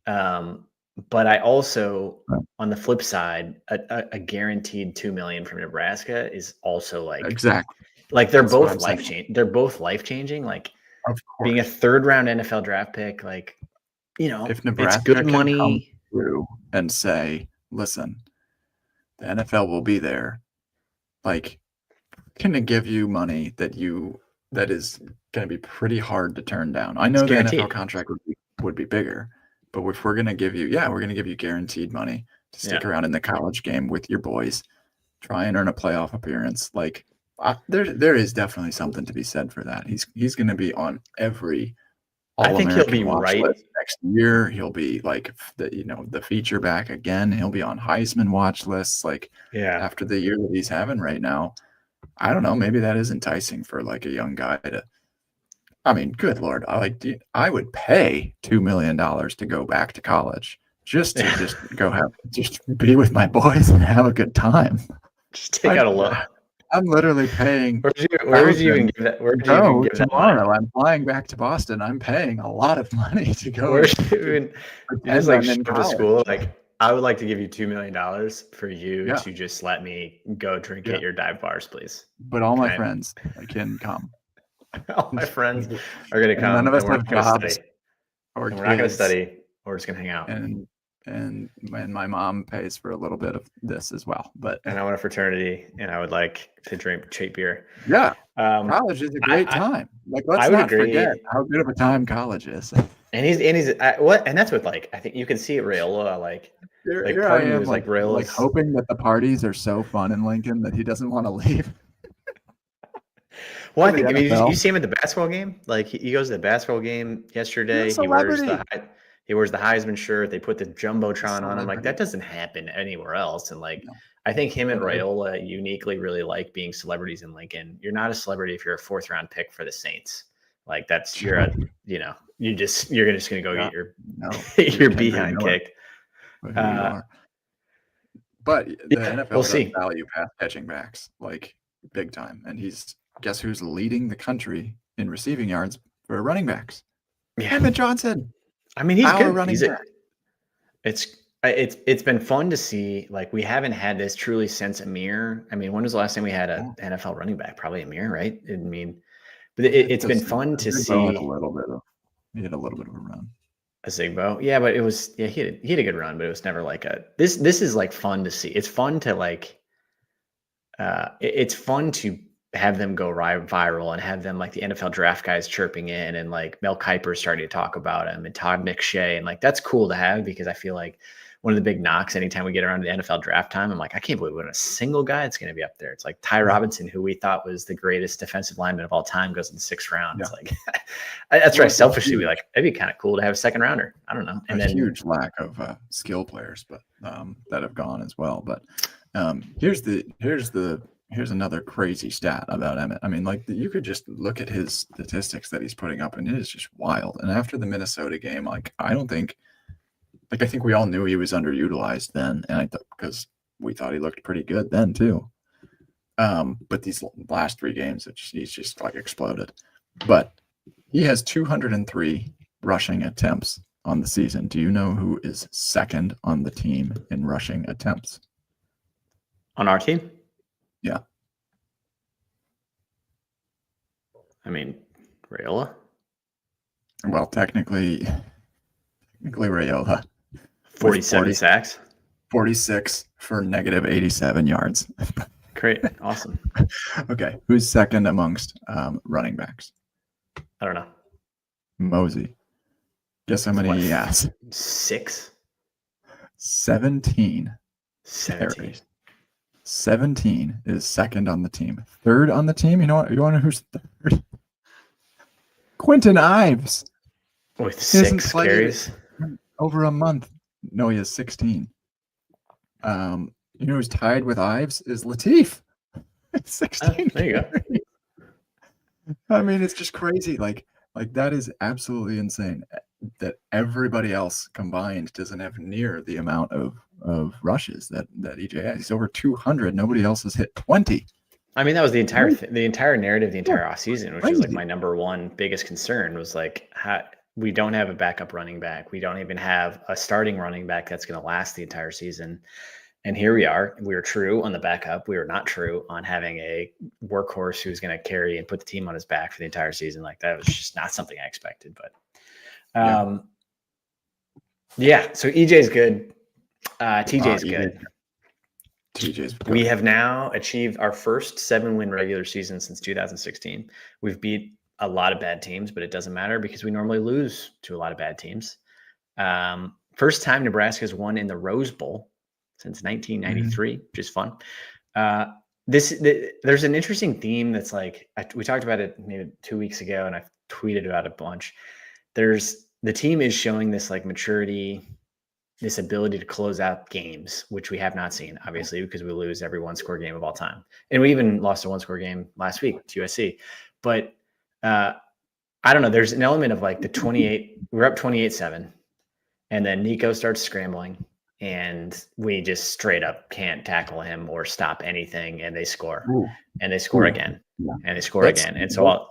But I also, on the flip side, a guaranteed $2 million from Nebraska is also like exactly. Like they're both life-changing. They're both life-changing. Like being a third-round NFL draft pick, like, if Nebraska it's good money. Come through and say, listen, the NFL will be there. Like, can it give you money that is going to be pretty hard to turn down? I know the NFL contract would be bigger, but if we're going to give you, we're going to give you guaranteed money to stick around in the college game with your boys, try and earn a playoff appearance, like. There is definitely something to be said for that. He's going to be on every All-American he'll be right list next year. He'll be like the feature back again. He'll be on Heisman watch lists. Like after the year that he's having right now, I don't know. Maybe that is enticing for like a young guy to. I mean, good Lord, I would pay $2 million to go back to college just to go just be with my boys and have a good time. Just take out a loan. I'm literally paying. Where would you even give that? Where would you even give tomorrow? that money? I'm flying back to Boston. I'm paying a lot of money to go. Where would you even? You just like in shove to school. Like, I would like to give you $2 million for you to just let me go drink at your dive bars, please. But all my friends can come. All my friends are going to come. None of us have jobs. We're not going to study. We're just going to hang out. And my mom pays for a little bit of this as well. And I want a fraternity, and I would like to drink cheap beer. Yeah, college is a great time. Like, let's not forget how good of a time college is. And and that's what, like, I think you can see at Raiola, like part of me was like Raiola's hoping that the parties are so fun in Lincoln that he doesn't want to leave. Well, I think you see him at the basketball game. Like, he goes to the basketball game yesterday. He wears the Heisman shirt. They put the Jumbotron on him. Like, that doesn't happen anywhere else. And I think him and Raiola uniquely really like being celebrities in Lincoln. You're not a celebrity if you're a 4th round pick for the Saints. Like, you're just gonna go get your behind kicked. But the NFL does value pass catching backs like big time, and guess who's leading the country in receiving yards for running backs? Emmett Johnson. I mean, he's good. Running back. It's been fun to see. Like, we haven't had this truly since Amir. I mean, when was the last time we had an NFL running back? Probably Amir, right? I mean, but it's been fun to see. He had a little bit of a run. A Zigbo, yeah, but it was he had a good run, but it was never like this. This is like fun to see. It's fun to it's fun to have them go viral and have them like the NFL draft guys chirping in and like Mel Kiper starting to talk about him and Todd McShay, and like that's cool to have, because I feel like one of the big knocks anytime we get around to the NFL draft time, I'm like, I can't believe when a single guy that's going to be up there. It's like Ty Robinson, who we thought was the greatest defensive lineman of all time, goes in the 6th round. It's like, that's right. Selfishly, be like, it'd be kind of cool to have a 2nd rounder. I don't know. And then huge lack of skill players, but that have gone as well. But here's another crazy stat about Emmett. I mean, like, you could just look at his statistics that he's putting up, and it is just wild. And after the Minnesota game, like, I think we all knew he was underutilized then, and because we thought he looked pretty good then too. But these last 3 games, he's just like exploded. But he has 203 rushing attempts on the season. Do you know who is 2nd on the team in rushing attempts? On our team? Yeah. I mean, Raiola? Well, technically Raiola. 47 sacks. 46 for negative 87 yards. Great. Awesome. Okay. Who's 2nd amongst running backs? I don't know. Mosey. Guess how many he has? 6? 17. 17 is 2nd on the team. 3rd on the team? You know what? You want to know who's 3rd? Quentin Ives. With 6 carries? Over a month. No, he has 16. You know who's tied with Ives is Lateef. 16. There you go. I mean, it's just crazy. Like that is absolutely insane that everybody else combined doesn't have near the amount of rushes that EJ has. He's over 200. Nobody else has hit 20. I mean, that was the entire narrative, the entire offseason, which was like my number one biggest concern was like, we don't have a backup running back. We don't even have a starting running back that's going to last the entire season. And here we are. We were true on the backup. We were not true on having a workhorse who's going to carry and put the team on his back for the entire season. Like, that was just not something I expected. But so EJ's good. TJ's good. TJ's good. We have now achieved our first 7-win regular season since 2016. We've beat a lot of bad teams, but it doesn't matter because we normally lose to a lot of bad teams. First time Nebraska's won in the Rose Bowl since 1993, which is fun. There's an interesting theme that's like, we talked about it maybe 2 weeks ago, and I've tweeted about it a bunch. The team is showing this like maturity, this ability to close out games, which we have not seen, obviously, because we lose every 1-score game of all time. And we even lost a 1-score game last week to USC. But I don't know. There's an element of like the 28, we're up 28-7. And then Nico starts scrambling. and we just straight up can't tackle him or stop anything, and they score. Ooh. And they score again. Yeah. And they score again. And so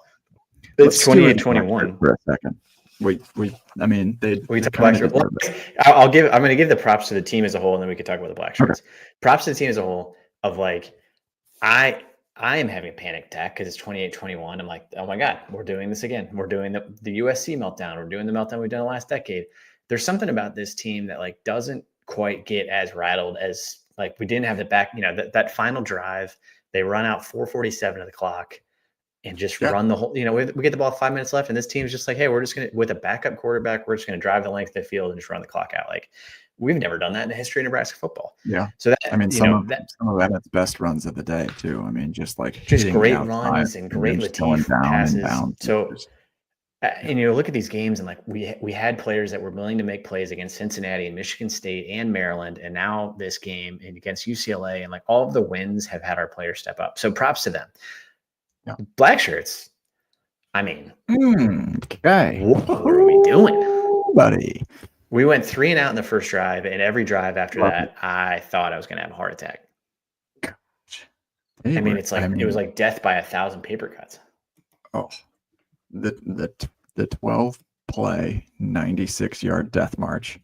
it's 28-21 for a second. I mean, I'm going to give the props to the team as a whole, and then we can talk about the black shirts. Okay. Props to the team as a whole of like, I am having a panic attack because it's 28-21. I'm like, oh my God, we're doing this again. We're doing the USC meltdown. We're doing the meltdown we've done the last decade. There's something about this team that like doesn't quite get as rattled as like we didn't have the back, that final drive. They run out 4:47 of the clock and just run the whole, we get the ball 5 minutes left, and this team's just like, hey, we're just going to, with a backup quarterback, we're just going to drive the length of the field and just run the clock out. Like, we've never done that in the history of Nebraska football. Yeah. So that, I mean, some of Emmett's best runs of the day too. I mean, just great runs and great Lateef passes. So, look at these games, and like we had players that were willing to make plays against Cincinnati and Michigan State and Maryland, and now this game and against UCLA, and like all of the wins have had our players step up. So props to them. Yeah. Black shirts. I mean, okay. What are we doing, buddy? We went 3 and out in the first drive, and every drive after that, I thought I was going to have a heart attack. It was like death by 1,000 paper cuts. Oh, the 12-play 96-yard death march.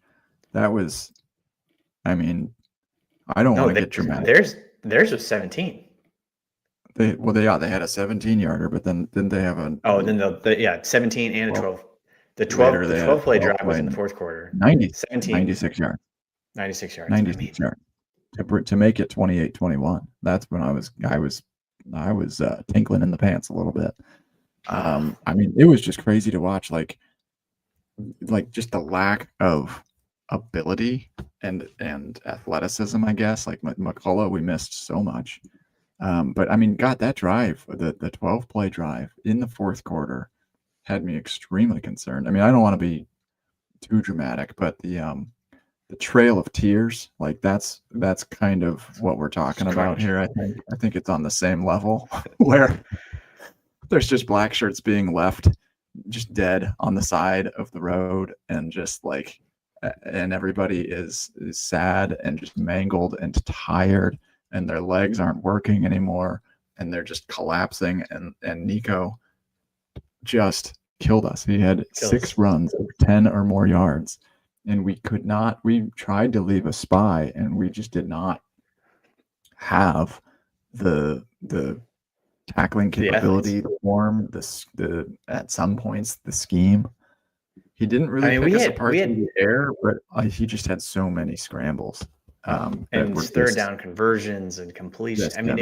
That was, I mean, I don't want to get dramatic. Theirs was 17. They had a 17-yarder, but then they have a 17 and a 12. The 12 play drive was in the fourth quarter. 96 yards. 96 yards. 96 yards. To make it 28-21. That's when I was tinkling in the pants a little bit. I mean, it was just crazy to watch, like just the lack of ability and athleticism, I guess. Like McCullough, we missed so much. But I mean, God, that drive, the 12-play drive in the fourth quarter had me extremely concerned. I mean, I don't want to be too dramatic, but the trail of tears, like that's kind of what we're talking about here. I think it's on the same level where there's just black shirts being left just dead on the side of the road, and just like, and everybody is sad and just mangled and tired, and their legs aren't working anymore, and they're just collapsing. And Nico just killed us. He had 6 runs of 10 or more yards, and we tried to leave a spy, and we just did not have the tackling capability, the form, at some points the scheme. He didn't really pick us apart in the air, but he just had so many scrambles. And third down conversions and completion. I mean,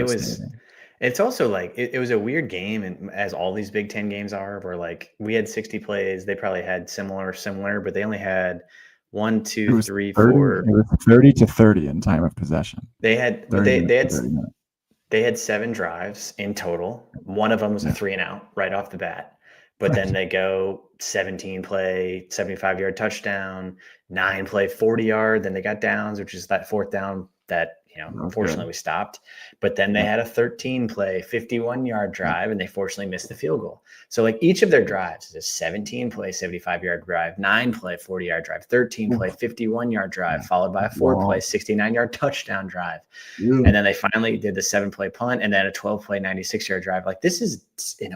it's also like, it was a weird game, and as all these Big Ten games are, where like we had 60 plays, they probably had similar, but they only had 1, 2, 3, 4. It was 30-30 in time of possession. They had 7 drives in total. One of them was a 3 and out right off the bat. But then they go 17 play, 75-yard touchdown, 9 play, 40-yard. Then they got downs, which is that fourth down that, unfortunately we stopped. But then they had a 13 play, 51-yard drive, and they fortunately missed the field goal. So like each of their drives is a 17 play, 75-yard drive, 9 play, 40-yard drive, 13 play, 51-yard drive, followed by a 4 play, 69-yard touchdown drive. And then they finally did the 7 play punt, and then a 12 play, 96-yard drive. Like, this is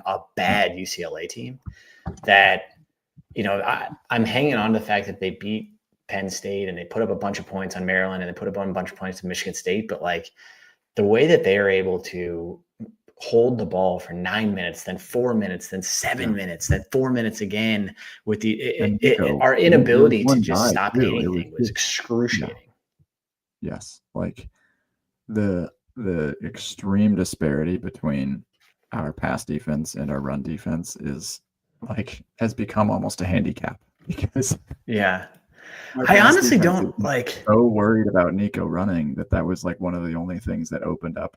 a bad UCLA team that, I'm hanging on to the fact that they beat Penn State and they put up a bunch of points on Maryland and they put up a bunch of points to Michigan State. But like the way that they are able to hold the ball for 9 minutes, then 4 minutes, then 7 minutes, then 4 minutes again with our inability to just stop anything was excruciating. Yes. Like the extreme disparity between our pass defense and our run defense has become almost a handicap, because I honestly don't so worried about Nico running that was like one of the only things that opened up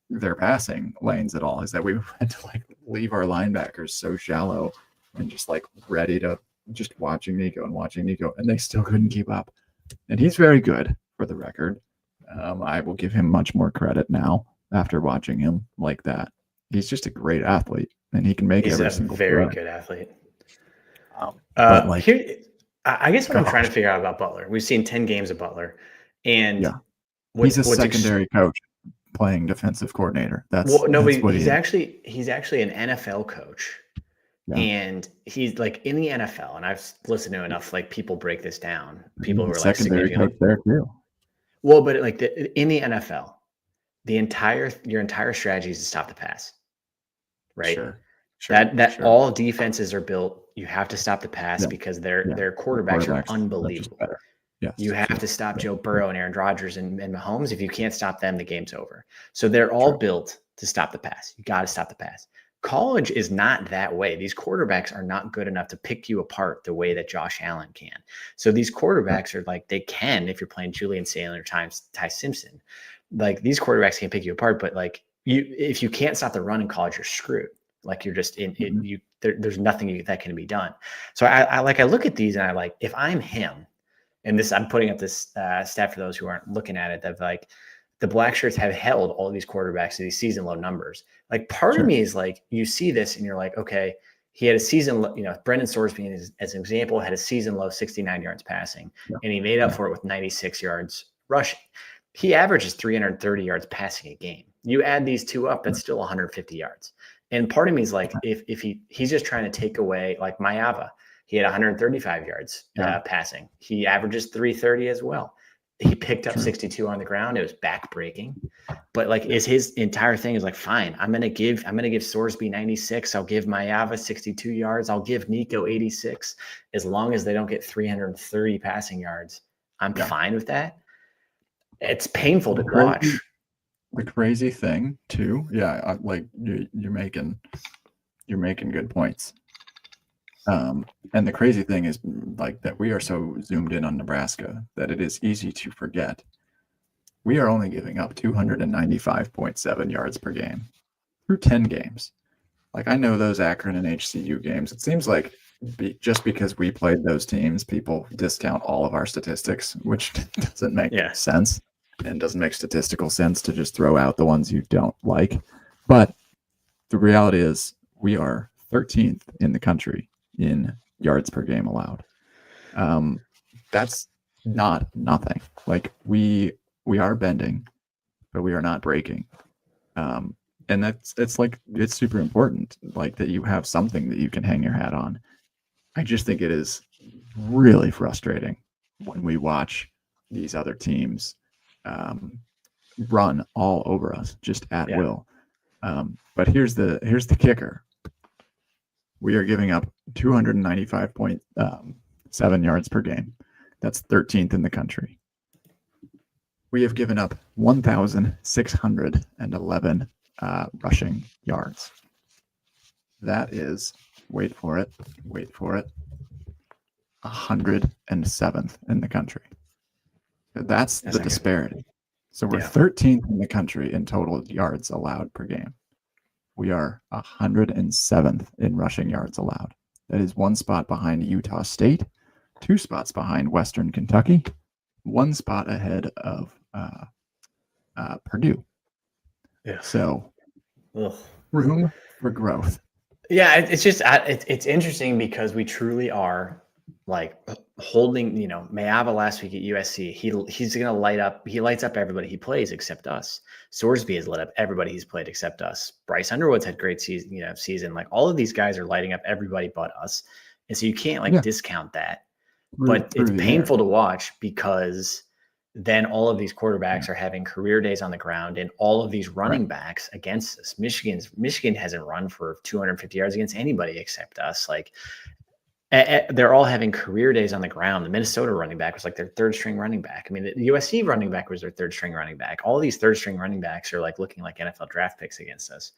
their passing lanes at all, is that we had to like leave our linebackers so shallow and just like ready to just watching Nico, and they still couldn't keep up. And he's very good, for the record. I will give him much more credit now after watching him like that. He's just a great athlete, and he can make every single throw. He's a very good athlete. I guess what I'm trying to figure out about Butler, we've seen 10 games of Butler. And he's a secondary coach playing defensive coordinator. That's he's actually an NFL coach. Yeah. And he's like in the NFL, and I've listened to enough like people break this down. People who are like secondary coach there too. Well, but like in the NFL, your entire strategy is to stop the pass, right? Sure. That all defenses are built. You have to stop the pass because their quarterbacks are unbelievable. Yes, you have to stop Joe Burrow and Aaron Rodgers and Mahomes. If you can't stop them, the game's over. So they're all built to stop the pass. You got to stop the pass. College is not that way. These quarterbacks are not good enough to pick you apart the way that Josh Allen can. So these quarterbacks are like, they can, if you're playing Julian Sailor or Ty Simpson, like these quarterbacks can pick you apart, but like if you can't stop the run in college, you're screwed. Like you're just there's nothing that can be done. So I look at these and I like, if I'm him, and this, I'm putting up this stat for those who aren't looking at it, that like the black shirts have held all of these quarterbacks to these season low numbers. Like part of me is like, you see this and you're like, okay, he had a season, Brendan Sorsby as an example had a season low 69 yards passing, and he made up for it with 96 yards rushing. He averages 330 yards passing a game. You add these two up, that's still 150 yards. And part of me is like, if he's just trying to take away, like Mayava, he had 135 yards passing. He averages 330 as well. He picked up 62 on the ground. It was backbreaking, but like, is his entire thing is like, fine, I'm gonna give Sorsby 96. I'll give Mayava 62 yards. I'll give Nico 86, as long as they don't get 330 passing yards. I'm fine with that. It's painful to watch. The crazy thing too, like you're making good points. And the crazy thing is like that we are so zoomed in on Nebraska that it is easy to forget we are only giving up 295.7 yards per game through 10 games. Like, I know those Akron and HCU games, it seems like just because we played those teams, people discount all of our statistics, which doesn't make sense, and doesn't make statistical sense to just throw out the ones you don't like. But the reality is we are 13th in the country in yards per game allowed. That's not nothing. Like, we are bending, but we are not breaking. And it's super important, like, that you have something that you can hang your hat on. I just think it is really frustrating when we watch these other teams run all over us just at will. But here's the kicker. We are giving up 295.7 yards per game. That's 13th in the country. We have given up 1,611 rushing yards. That is, wait for it, 107th in the country. That's the disparity. So we're 13th in the country in total yards allowed per game. We are 107th in rushing yards allowed. That is one spot behind Utah State, 2 spots behind Western Kentucky, 1 spot ahead of Purdue. So room for growth. Yeah, it's just it's interesting because we truly are like holding. Mayava last week at USC, he's gonna light up. He lights up everybody he plays except us. Sorsby has lit up everybody he's played except us. Bryce Underwood's had great season. Like, all of these guys are lighting up everybody but us, and so you can't discount that. But it's painful to watch because then all of these quarterbacks are having career days on the ground, and all of these running backs against us. Michigan hasn't run for 250 yards against anybody except us. Like, they're all having career days on the ground. The Minnesota running back was like their 3rd string running back. I mean, the USC running back was their 3rd string running back. All these 3rd string running backs are like looking like NFL draft picks against us.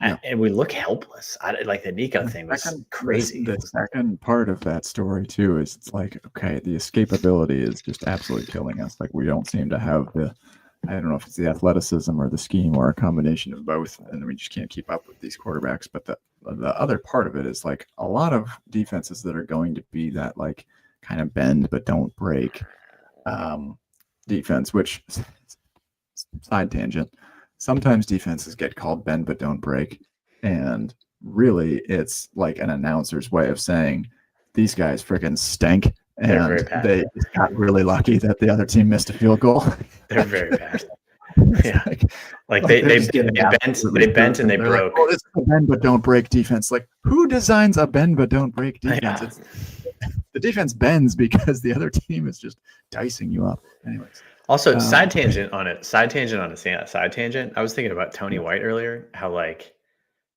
And we look helpless. Like, the Nico thing was crazy. The second part of that story too is it's like, okay, the escapability is just absolutely killing us. Like, we don't seem to have I don't know if it's the athleticism or the scheme or a combination of both, and we just can't keep up with these quarterbacks. But the other part of it is like a lot of defenses that are going to be that like kind of bend but don't break defense, which, side tangent, sometimes defenses get called bend but don't break, and really it's like an announcer's way of saying these guys freaking stink and they got really lucky that the other team missed a field goal. They're very bad. Yeah, they bent and they broke. Like, oh, it's a bend but don't break defense. Like, who designs a bend but don't break defense? The defense bends because the other team is just dicing you up. Anyways. Also, side tangent on a side tangent. I was thinking about Tony White earlier. How I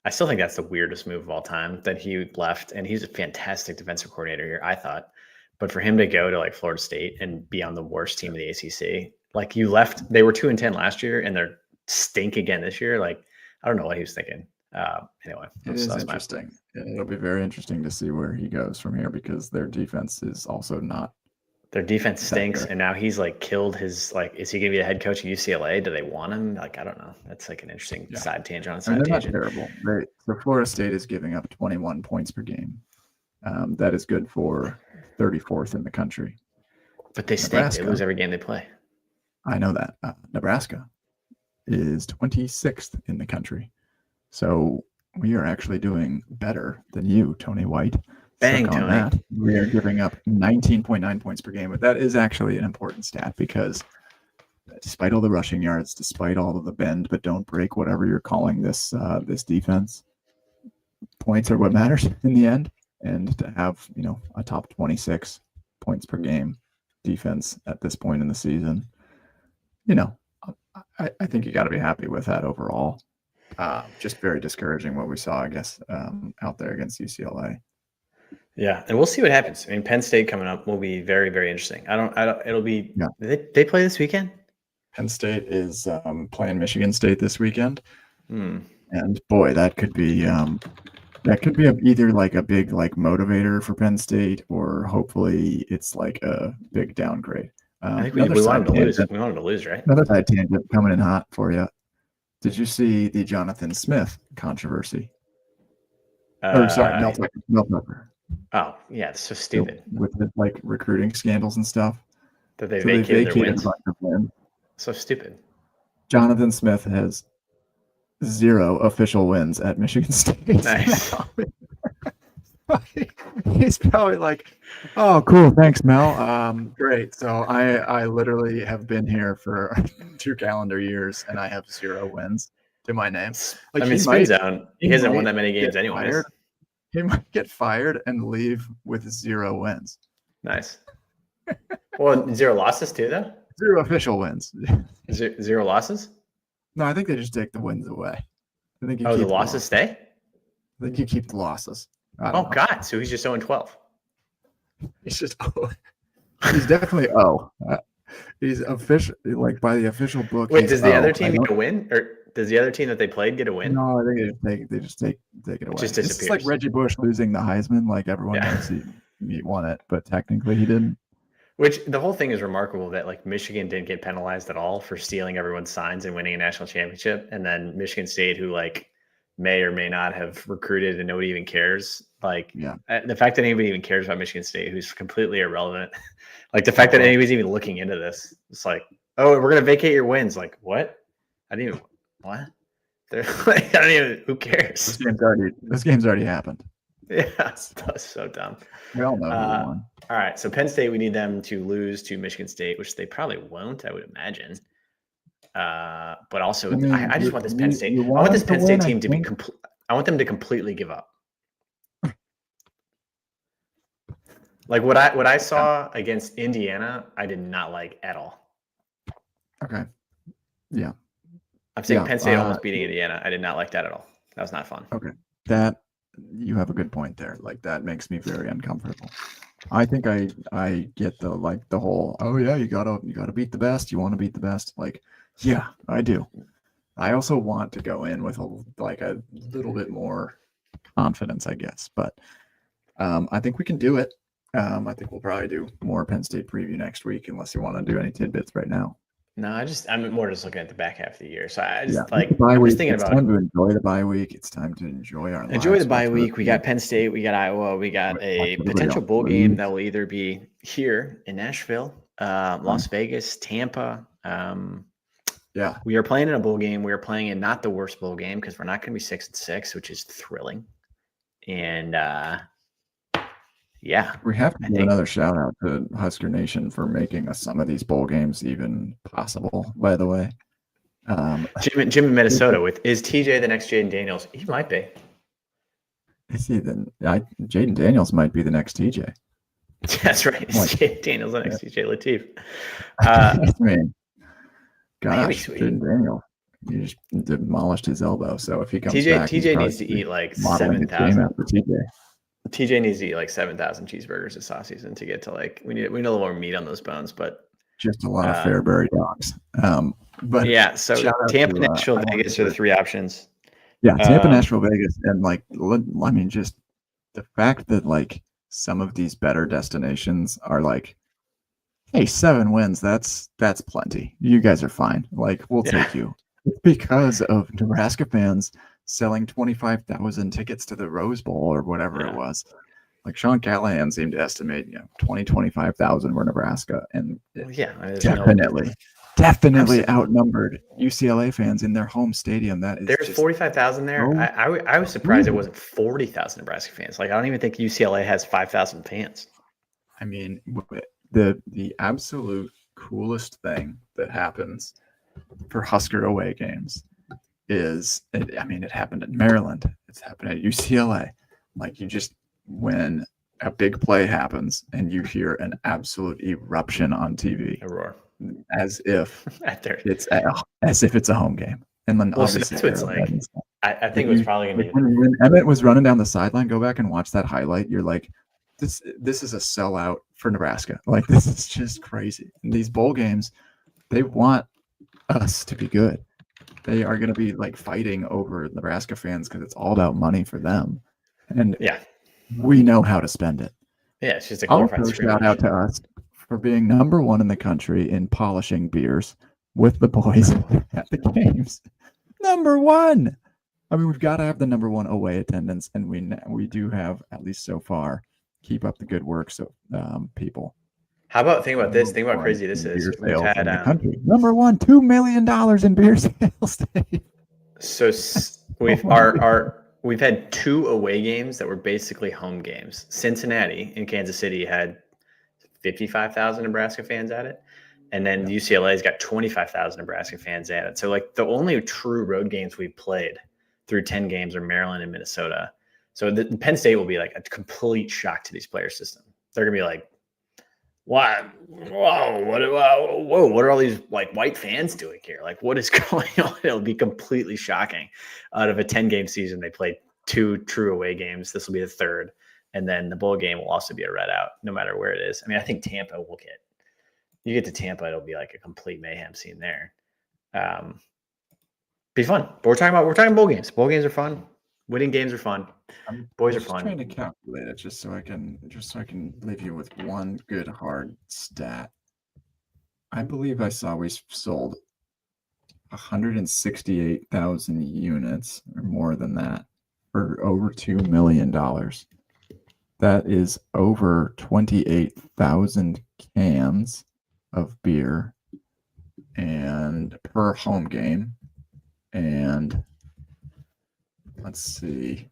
still think that's the weirdest move of all time that he left, and he's a fantastic defensive coordinator here, I thought. But for him to go to Florida State and be on the worst team of the ACC, you left. They were 2-10 last year, and they're stink again this year. I don't know what he was thinking. Anyway, it is interesting. It'll be very interesting to see where he goes from here because their defense is also not. Their defense stinks, and now he's killed his is he going to be the head coach of UCLA? Do they want him? I don't know. That's an interesting side tangent on side tangent. Not terrible. So Florida State is giving up 21 points per game. That is good for 34th in the country. But they stink. They lose every game they play. I know that. Nebraska is 26th in the country. So we are actually doing better than you, Tony White. Bang, Tony. We are giving up 19.9 points per game, but that is actually an important stat because despite all the rushing yards, despite all of the bend but don't break, whatever you're calling this defense, points are what matters in the end. And to have a top 26 points per game defense at this point in the season, I think you got to be happy with that overall. Just very discouraging what we saw, I guess, out there against UCLA. Yeah, and we'll see what happens. I mean, Penn State coming up will be very, very interesting. It'll be. Yeah. They play this weekend. Penn State is playing Michigan State this weekend, and boy, that could be either a big motivator for Penn State, or hopefully it's a big downgrade. I think we wanted to lose. We wanted to lose, right? Another side tangent coming in hot for you. Did you see the Jonathan Smith controversy? Mel Tucker. Oh, yeah, it's so stupid. With the, recruiting scandals and stuff. That they vacated their wins. So stupid. Jonathan Smith has 0 official wins at Michigan State. Nice. He's probably oh, cool, thanks, Mel. Great. So I literally have been here for 2 calendar years, and I have 0 wins to my name. He hasn't won that many games anyways. He might get fired and leave with 0 wins. Nice. Well, 0 losses too, though? 0 official wins. 0 losses? No, I think they just take the wins away. I think the losses stay? I think you keep the losses. Oh, God. So he's just 0-12. He's just he's definitely he's official, by the official book. Wait, does the other team get a win? Or does the other team that they played get a win? No, I think they just take it away. Just disappears. It's like Reggie Bush losing the Heisman. Everyone knows he won it, but technically he didn't. Which the whole thing is remarkable that Michigan didn't get penalized at all for stealing everyone's signs and winning a national championship. And then Michigan State, who may or may not have recruited and nobody even cares. The fact that anybody even cares about Michigan State, who's completely irrelevant. The fact that anybody's even looking into this. It's oh, we're going to vacate your wins. What? I didn't even, what? They're I don't even, who cares? This game's already happened. Yeah, that's so dumb. We all know who won. All right, so Penn State, we need them to lose to Michigan State, which they probably won't, I would imagine. But also, I just want this Penn State. I want this Penn State team to be I want them to completely give up. What I saw against Indiana, I did not like at all. Okay. Yeah. I'm saying Penn State almost beating Indiana. I did not like that at all. That was not fun. Okay. That you have a good point there. That makes me very uncomfortable. I think I get the whole, oh yeah, you gotta beat the best. You want to beat the best. Yeah, I do. I also want to go in with a little bit more confidence, I guess. But I think we can do it. I think we'll probably do more Penn State preview next week, unless you want to do any tidbits right now. No, I'm more just looking at the back half of the year. So I just I'm just thinking about. It's time to enjoy the bye week. It's time to enjoy our lives. Enjoy the bye week. We got Penn State. We got Iowa. We got a potential bowl game that will either be here in Nashville, Las Vegas, Tampa. We are playing in a bowl game. We are playing in not the worst bowl game because we're not going to be 6-6, which is thrilling. And Yeah, We have to give another shout out to Husker Nation for making some of these bowl games even possible, by the way. Jim in Minnesota is TJ the next Jaden Daniels? He might be. Jaden Daniels might be the next TJ. That's right. Jaden Daniels the next TJ Lateef. Man, gosh, Jaden Daniels. You just demolished his elbow. So if he comes back, TJ needs to eat like 7,000. TJ needs to eat like 7,000 cheeseburgers this offseason to get to like we need a little more meat on those bones, but just a lot of Fairbury dogs. But yeah, so Tampa, Nashville, Vegas are the three options. Yeah, Tampa, Nashville, Vegas, and like I mean, just the fact that like some of these better destinations are like, hey, 7 wins, that's plenty. You guys are fine. Like we'll take you. It's because of Nebraska fans selling 25,000 tickets to the Rose Bowl or whatever it was. Like Sean Callahan seemed to estimate, 25,000 were Nebraska, and definitely outnumbered UCLA fans in their home stadium. There's 45,000 there. I was surprised it wasn't 40,000 Nebraska fans. Like I don't even think UCLA has 5,000 fans. I mean, the absolute coolest thing that happens for Husker away games is, it happened in Maryland. It's happened at UCLA. Like when a big play happens and you hear an absolute eruption on TV, a roar, as if it's a home game. And then obviously so that's what it's like. I think it was probably going to be when Emmett was running down the sideline. Go back and watch that highlight. You're like, this is a sellout for Nebraska. Like this is just crazy. And these bowl games, they want us to be good. They are going to be like fighting over Nebraska fans because it's all about money for them. And we know how to spend it. Yeah, it's just a glorified shout out to us for being number 1 in the country in polishing beers with the boys at the games. Number 1. I mean, we've got to have the number 1 away attendance, and we do have, at least so far. Keep up the good work, so people. How about think about this? Think about how crazy this is. We've had in the country. Number 1, $2 million in beer sales. So we've had 2 away games that were basically home games. Cincinnati in Kansas City had 55,000 Nebraska fans at it. And then UCLA's got 25,000 Nebraska fans at it. So like the only true road games we've played through 10 games are Maryland and Minnesota. So the Penn State will be like a complete shock to these player system. They're going to be like, what? Whoa, what are all these like white fans doing here? Like what is going on? It'll be completely shocking. Out of a 10-game season, they played 2 true away games. This will be the 3rd. And then the bowl game will also be a red out, no matter where it is. I mean, I think Tampa will you get to Tampa, it'll be like a complete mayhem scene there. Be fun. But we're talking bowl games. Bowl games are fun. Winning games are fun. Boys are fun. I'm trying to calculate it just so I can leave you with one good hard stat. I believe I saw we sold 168,000 units or more than that for over $2 million. That is over 28,000 cans of beer and per home game. And let's see,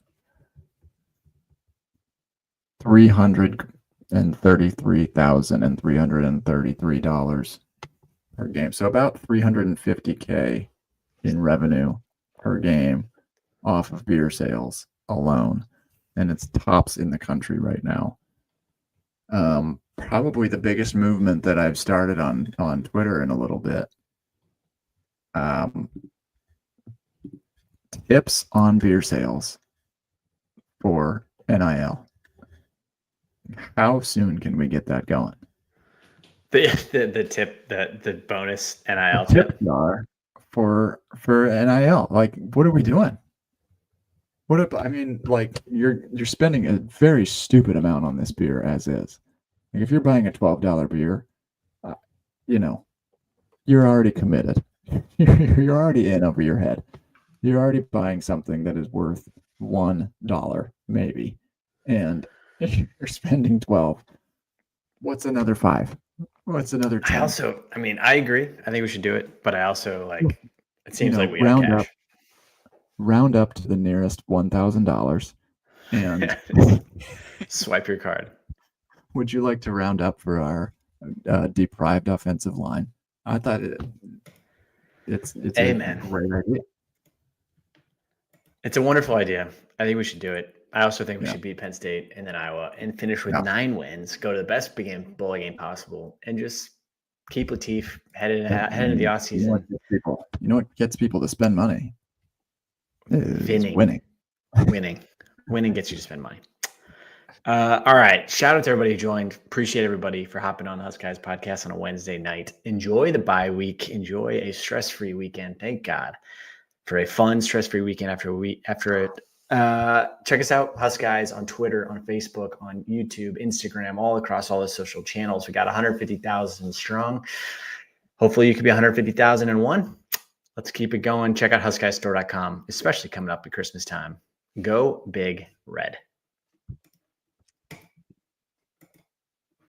$333,333 per game. So about $350K in revenue per game off of beer sales alone. And it's tops in the country right now. Probably the biggest movement that I've started on Twitter in a little bit. Tips on beer sales for NIL. How soon can we get that going? The bonus NIL tip are for NIL. Like, what are we doing? Like you're spending a very stupid amount on this beer as is. Like if you're buying a $12 beer, you're already committed. You're already in over your head. You're already buying something that is worth $1 maybe, and if you're spending 12, what's another 5? What's another 10? I agree. I think we should do it, but I also it seems like we have cash. Round up to the nearest $1,000 and swipe your card. would you like to round up for our deprived offensive line? I thought it's Amen. A great idea. It's a wonderful idea. I think we should do it. I also think we should beat Penn State and then Iowa and finish with 9 wins, go to the best bowl game possible, and just keep Lateef headed into the offseason. You know what gets people to spend money? Winning. Winning gets you to spend money. All right. Shout out to everybody who joined. Appreciate everybody for hopping on the HuskGuys podcast on a Wednesday night. Enjoy the bye week. Enjoy a stress-free weekend. Thank God for a fun, stress-free weekend after it. Check us out, HuskGuys, on Twitter, on Facebook, on YouTube, Instagram, all across all the social channels. We got 150,000 strong. Hopefully you could be 150,001. Let's keep it going. Check out HuskGuysStore.com, especially coming up at Christmas time. Go Big Red.